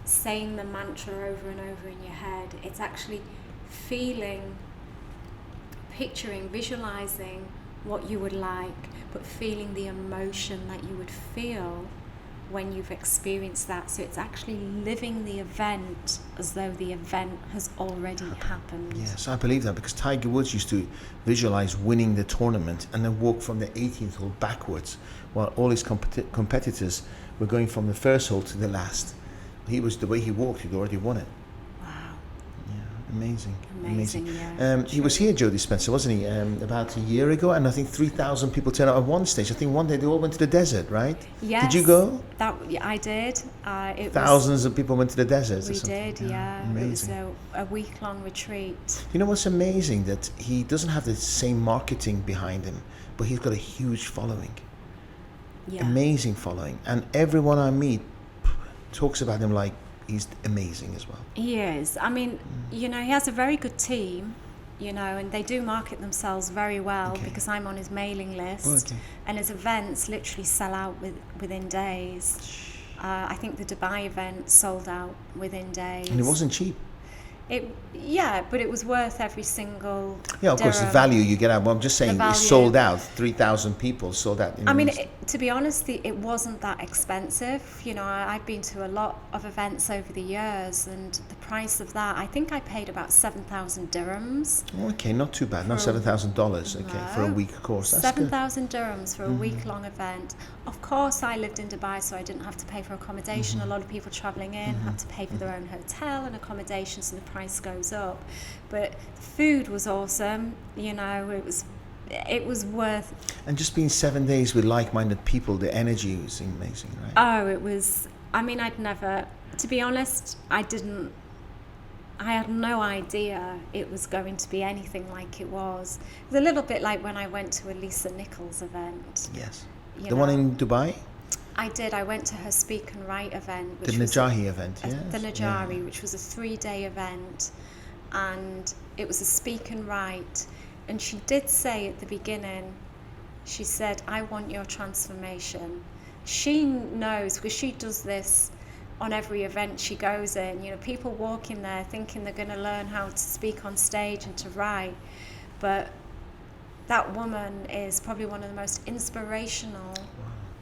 saying the mantra over and over in your head. It's actually feeling, picturing, visualizing what you would like, but feeling the emotion that you would feel when you've experienced that. So it's actually living the event as though the event has already happened. Yes, I believe that, because Tiger Woods used to visualize winning the tournament and then walk from the 18th hole backwards, while all his competitors were going from the first hole to the last. He was, the way he walked, he'd already won it. Amazing. Yeah. He was here, Joe Dispenza, wasn't he? About a year ago, and I think 3,000 people turned out at one stage. I think one day they all went to the desert, right? Yes. Did you go? I did. Thousands of people went to the desert. We did, yeah. Amazing. It was a week-long retreat. You know what's amazing? That he doesn't have the same marketing behind him, but he's got a huge following. Yeah. Amazing following, and everyone I meet talks about him like he's amazing as well. He is. I mean, you know, he has a very good team, you know, and they do market themselves very well, because I'm on his mailing list, and his events literally sell out within days. I think the Dubai event sold out within days. And it wasn't cheap. But it was worth every single of course, the value you get out. Well, I'm just saying, it sold out. 3,000 people sold out. I mean, to be honest, it wasn't that expensive. You know, I've been to a lot of events over the years, and the price of that, I think I paid about 7,000 dirhams. Okay, not too bad. Not $7,000. Okay, for a week course. That's 7,000 dirhams for a week-long event. Of course, I lived in Dubai, so I didn't have to pay for accommodation. A lot of people traveling in had to pay for their own hotel and accommodation, so the price goes up. But the food was awesome. You know, it was worth. And just being 7 days with like-minded people, the energy was amazing, right? Oh, it was. I mean, I'd never. To be honest, I had no idea it was going to be anything like it was. It was a little bit like when I went to a Lisa Nichols event. Yes. The one in Dubai? I did. I went to her Speak and Write event. The Najahi event, yes. The Najahi, which was a 3-day event. And it was a Speak and Write. And she did say at the beginning, she said, I want your transformation. She knows, because she does this on every event she goes in. You know, people walk in there thinking they're going to learn how to speak on stage and to write. But that woman is probably one of the most inspirational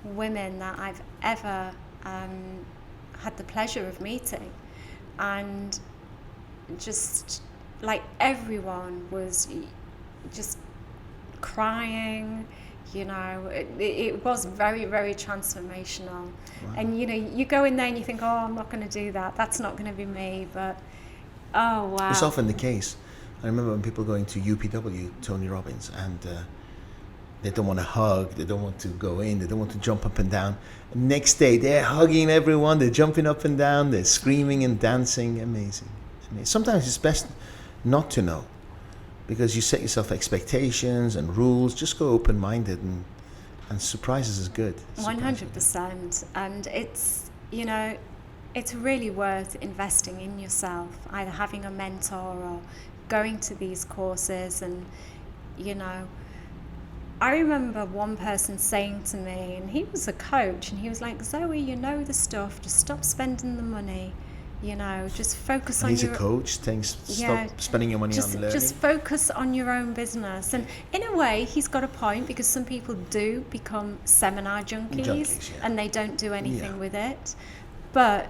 women that I've ever had the pleasure of meeting. And just like everyone was just crying, you know, it was very, very transformational. And you know, you go in there and you think, oh, I'm not going to do that, that's not going to be me, but oh wow. It's often the case. I remember when people going to UPW, Tony Robbins, and they don't want to hug, they don't want to go in, they don't want to jump up and down. Next day, they're hugging everyone, they're jumping up and down, they're screaming and dancing. Amazing. Sometimes it's best not to know, because you set yourself expectations and rules. Just go open-minded, and surprises is good. 100%. And it's, you know, it's really worth investing in yourself, either having a mentor or going to these courses. And, you know, I remember one person saying to me, and he was a coach, and he was like, Zoe, you know the stuff, just stop spending the money, you know, just focus on your... He's a coach, stop spending your money on learning. Just focus on your own business. And in a way, he's got a point, because some people do become seminar junkies and they don't do anything with it. But,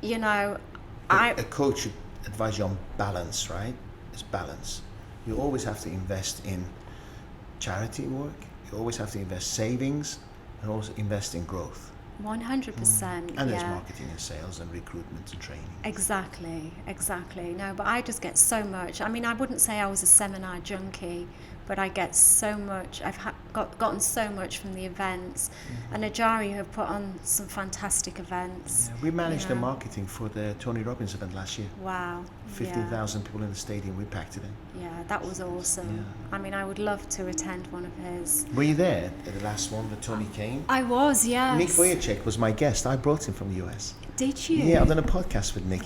you know, a coach should advise you on balance, right? It's balance. You always have to invest in charity work, you always have to invest savings, and also invest in growth. 100%. And there's marketing and sales and recruitment and training. Exactly. No, but I just get so much. I mean, I wouldn't say I was a seminar junkie, but I get so much. I've gotten so much from the events. And Najari have put on some fantastic events. We managed the marketing for the Tony Robbins event last year. Wow. 15,000 people in the stadium, we packed it in. Yeah, that was awesome. Yeah. I mean, I would love to attend one of his. Were you there at the last one that Tony came? I was, yes. Nick Vujicic was my guest. I brought him from the US. Did you? Yeah, I've done a podcast with Nick.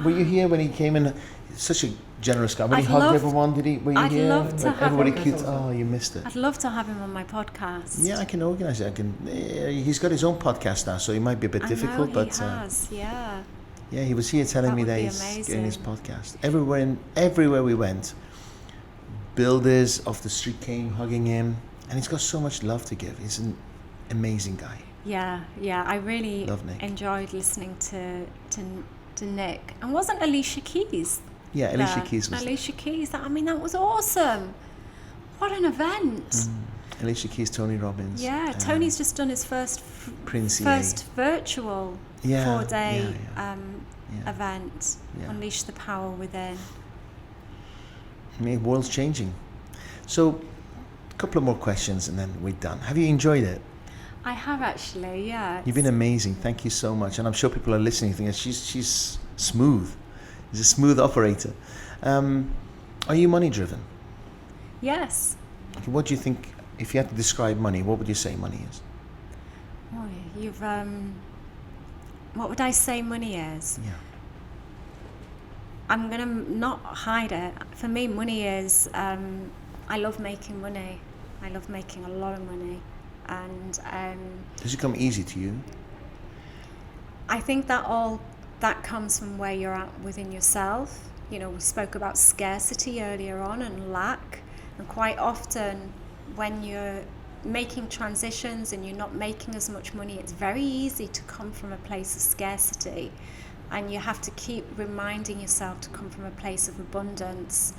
Were you here when he came in? Such a generous guy. When he I'd hugged love- everyone, were you I'd here? love to When have everybody him. cute. Oh, you missed it. I'd love to have him on my podcast. Yeah, I can organise it. He's got his own podcast now, so it might be a bit difficult. I know But he has, yeah. yeah, he was here telling That me would that be he's getting his amazing. podcast. Everywhere we went, builders off the street came hugging him, and he's got so much love to give. He's an amazing guy. Yeah. I really Love Nick. enjoyed listening to Nick. And wasn't Alicia Keys? Yeah, Alicia there? Keys was. Alicia Keys. That was awesome. What an event. Alicia Keys, Tony Robbins. Yeah, Tony's just done his first Prince virtual Yeah, 4-day yeah. event. Yeah. Unleash the power within. I mean, the world's changing. So, a couple of more questions and then we're done. Have you enjoyed it? I have actually, yeah. You've been amazing. Thank you so much. And I'm sure people are listening thinking she's smooth. She's a smooth operator. Are you money driven? Yes. What do you think, if you had to describe money, what would you say money is? Oh, you've what would I say money is? Yeah. I'm gonna not hide it. For me, money is I love making money. I love making a lot of money, and Does it come easy to you? I think that comes from where you're at within yourself. You know, we spoke about scarcity earlier on and lack, and quite often when you're making transitions and you're not making as much money, it's very easy to come from a place of scarcity, and you have to keep reminding yourself to come from a place of abundance.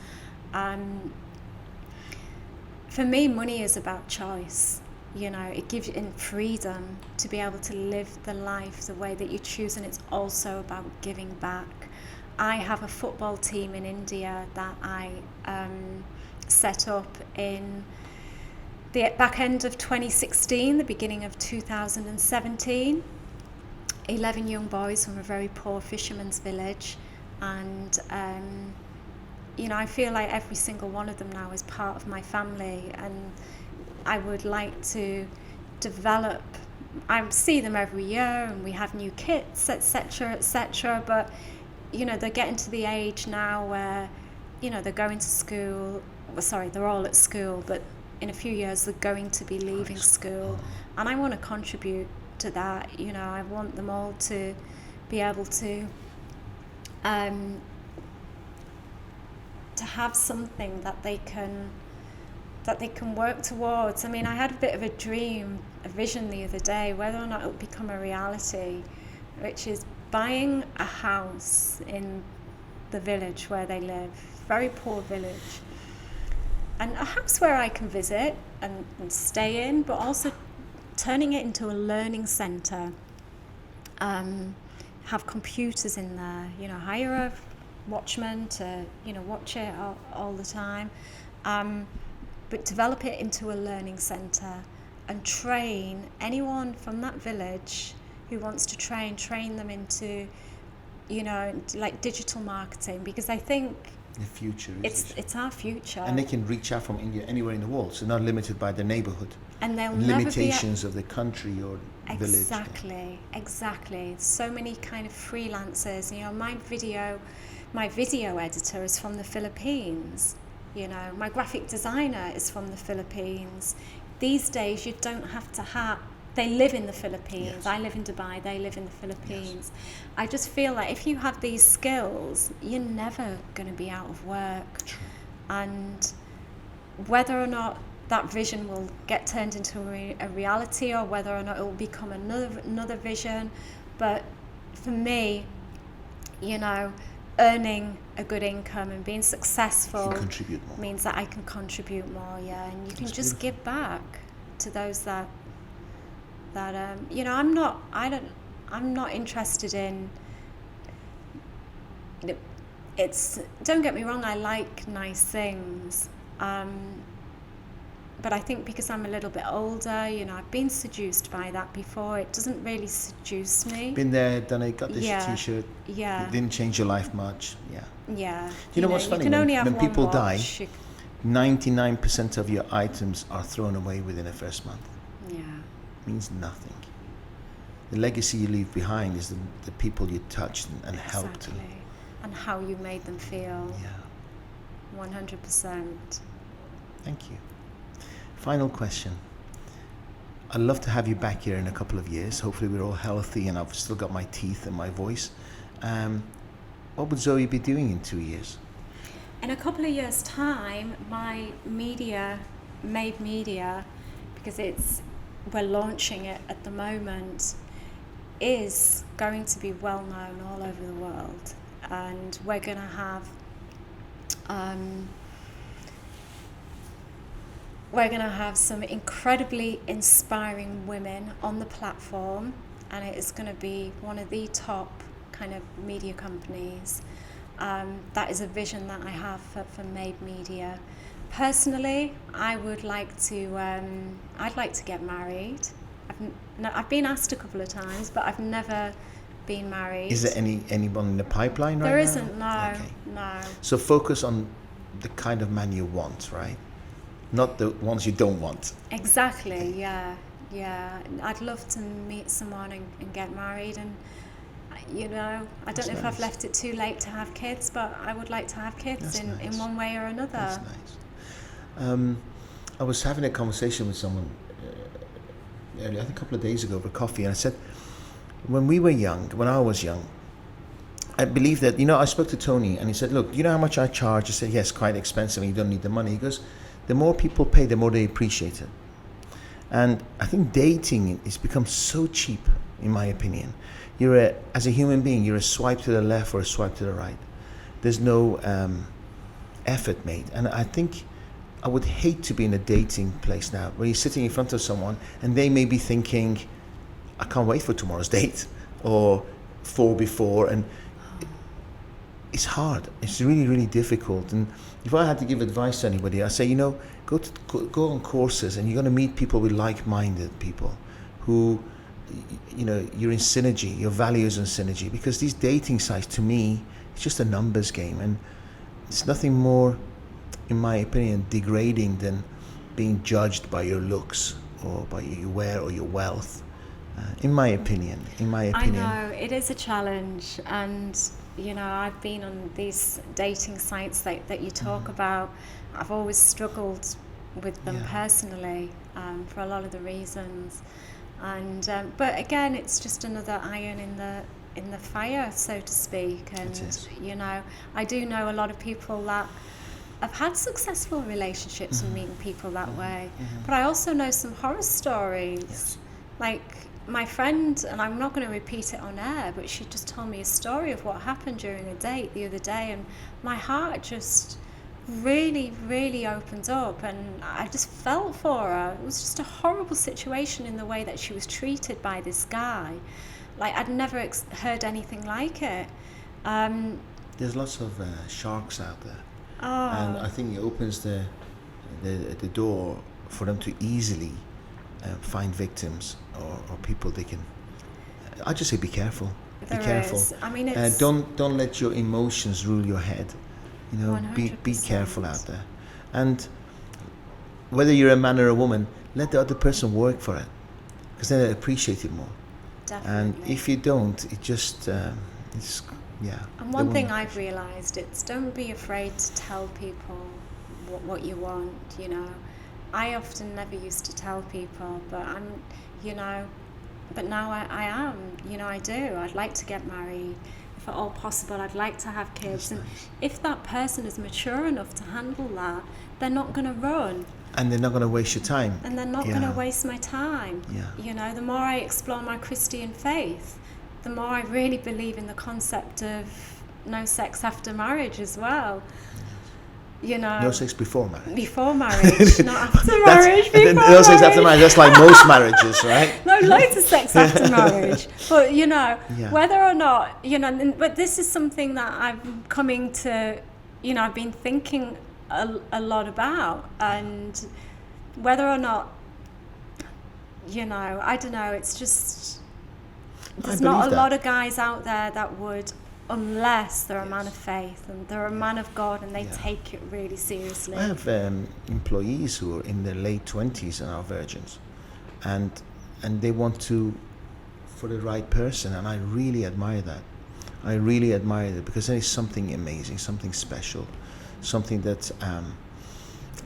For me, money is about choice. You know, it gives you freedom to be able to live the life the way that you choose, and it's also about giving back. I have a football team in India that I set up in the back end of 2016, the beginning of 2017. 11 young boys from a very poor fisherman's village, and you know, I feel like every single one of them now is part of my family, and I would like to develop. I see them every year and we have new kits, etc., but you know, they're getting to the age now where, you know, they're going to school. Well, sorry, they're all at school, but in a few years they're going to be leaving school, and I want to contribute to that. You know, I want them all to be able to have something that they can work towards. I mean, I had a bit of a vision the other day, whether or not it will become a reality, which is buying a house in the village where they live, very poor village, and a house where I can visit and stay in, but also turning it into a learning centre. Have computers in there, you know, hire a watchman to, you know, watch it all the time, but develop it into a learning centre and train anyone from that village who wants to train them into, you know, like digital marketing, because I think The future is it's our future. And they can reach out from India anywhere in the world, so not limited by their neighborhood. And they'll limitations of the country or village. Exactly. So many kind of freelancers. You know, my video editor is from the Philippines. You know, my graphic designer is from the Philippines. These days, you don't have to have. They live in the Philippines. Yes. I live in Dubai. They live in the Philippines. Yes. I just feel like if you have these skills, you're never going to be out of work. True. And whether or not that vision will get turned into a reality, or whether or not it will become another vision, but for me, you know, earning a good income and being successful means that I can contribute more. Yeah, and you can That's just beautiful. give back to those that you know. I'm not interested in. It's, don't get me wrong, I like nice things, but I think because I'm a little bit older, you know, I've been seduced by that before. It doesn't really seduce me. Been there, done it, got this Yeah. T-shirt. Yeah. It didn't change your life much. Yeah. Yeah. You know what's funny? You can only have When one people watch. die, 99% of your items are thrown away within the first month. Yeah. Means nothing. The legacy you leave behind is the people you touched and helped. Exactly. And how you made them feel. Yeah. 100%. Thank you. Final question. I'd love to have you back here in a couple of years. Hopefully we're all healthy and I've still got my teeth and my voice. What would Zoe be doing in 2 years? In a couple of years' time, my media, MABEMEDIA, because we're launching it at the moment, is going to be well known all over the world, and we're going to have some incredibly inspiring women on the platform, and it is going to be one of the top kind of media companies. That is a vision that I have for MABEMEDIA. Personally, I'd like to get married. I've been asked a couple of times, but I've never been married. Is there anyone in the pipeline right now? There isn't, no. Okay. No. So focus on the kind of man you want, right? Not the ones you don't want. Exactly, Okay. yeah. I'd love to meet someone and get married, and I don't know if I've left it too late to have kids, but I would like to have kids in one way or another. That's nice. I was having a conversation with someone earlier, I think a couple of days ago over coffee, and I said, when I was young, I believe that, I spoke to Tony and he said, look, you know how much I charge? I said, yes, quite expensive and you don't need the money. He goes, the more people pay, the more they appreciate it. And I think dating has become so cheap, in my opinion. As a human being, you're a swipe to the left or a swipe to the right. There's no effort made. And I think I would hate to be in a dating place now where you're sitting in front of someone and they may be thinking, I can't wait for tomorrow's date, or for before, and it's hard. It's really, really difficult. And if I had to give advice to anybody, I say, go on courses, and you're going to meet people with like-minded people who, you're in synergy, your values in synergy. Because these dating sites, to me, it's just a numbers game, and it's nothing more, in my opinion, degrading than being judged by your looks or by your wear or your wealth. In my opinion. I know, it is a challenge, and I've been on these dating sites that you talk about. I've always struggled with them personally, for a lot of the reasons, and but again, it's just another iron in the fire, so to speak. And I do know a lot of people that have had successful relationships and meeting people that way, but I also know some horror stories. Like my friend, and I'm not going to repeat it on air, but she just told me a story of what happened during a date the other day, and my heart just really, really opened up, and I just felt for her. It was just a horrible situation in the way that she was treated by this guy. Like, I'd never heard anything like it. There's lots of sharks out there, and I think it opens the door for them to easily find victims or people they can. I just say be careful. Be careful. I mean, it's don't let your emotions rule your head. 100%. Be careful out there, and whether you're a man or a woman, let the other person work for it, because then they appreciate it more. Definitely. And if you don't, it just it's And one thing I've realised, it's don't be afraid to tell people what you want. I often never used to tell people, but but now I am. I do. I'd like to get married. If at all possible, I'd like to have kids. That's and nice. if that person is mature enough to handle that, they're not going to run. And they're not going to waste your time. And they're not going to waste my time. Yeah. The more I explore my Christian faith, the more I really believe in the concept of no sex after marriage as well. No sex before marriage. Before marriage, not after marriage. Before no sex after marriage. marriage. That's like most marriages, right? No, loads of sex after marriage. But whether or not, but this is something that I'm coming to, I've been thinking a lot about, and whether or not, I don't know. It's just there's not a lot of guys out there that would. Unless they're a man of faith and they're a man of God and they take it really seriously. I have employees who are in their late 20s and are virgins, and they want to, for the right person, and I really admire that. I really admire that, because there is something amazing, something special, something that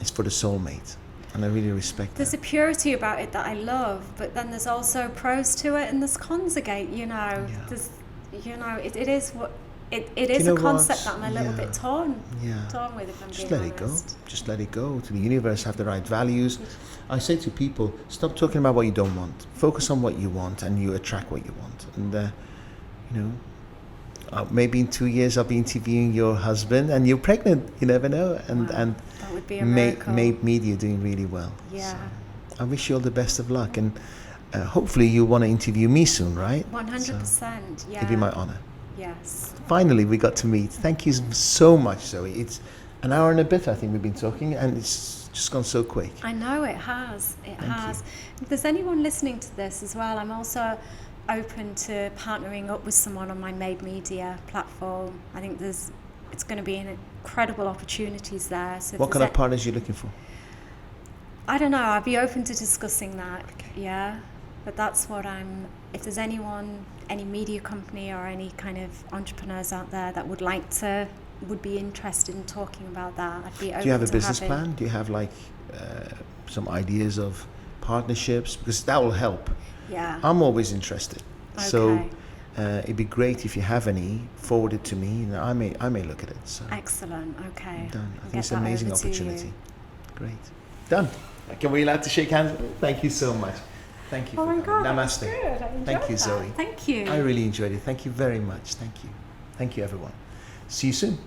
is for the soulmate. And I really respect There's that. a purity about it that I love, but then there's also pros to it and there's cons again, you know. Yeah. There's, you know, it is what, it is know a concept what? that I'm a little bit torn with, if I'm Just being let it go. honest. Just let it go. To the universe, have the right values. I say to people, stop talking about what you don't want. Focus on what you want, and you attract what you want. And you know, maybe in 2 years I'll be interviewing your husband, and you're pregnant. You never know. And Wow, and that would be a miracle. MABEMEDIA doing really well. Yeah. So I wish you all the best of luck, and hopefully you want to interview me soon, right? 100%. Yeah. It'd be my honor. Yes. Finally, we got to meet. Thank you so much, Zoe. It's an hour and a bit, I think, we've been talking, and it's just gone so quick. I know it has. It Thank has. you. If there's anyone listening to this as well, I'm also open to partnering up with someone on my MABEMEDIA platform. I think it's going to be an incredible opportunities there. So What kind of partners are you looking for? I don't know. I'd be open to discussing that. Okay. Yeah. But that's what if there's anyone, any media company or any kind of entrepreneurs out there that would be interested in talking about that, I'd be open to Do you have a business having. plan? Do you have like some ideas of partnerships? Because that will help. Yeah. I'm always interested. Okay. So it'd be great if you have any, forward it to me. You know, I may look at it. So Excellent. Okay. done. I I'll think get it's an that amazing over to opportunity. you. Great. Done. Can we allowed to shake hands? Thank you so much. Thank you. Oh for my coming. God, Namaste. that's good. I enjoyed Thank you, that. Zoe. Thank you. I really enjoyed it. Thank you very much. Thank you. Thank you, everyone. See you soon.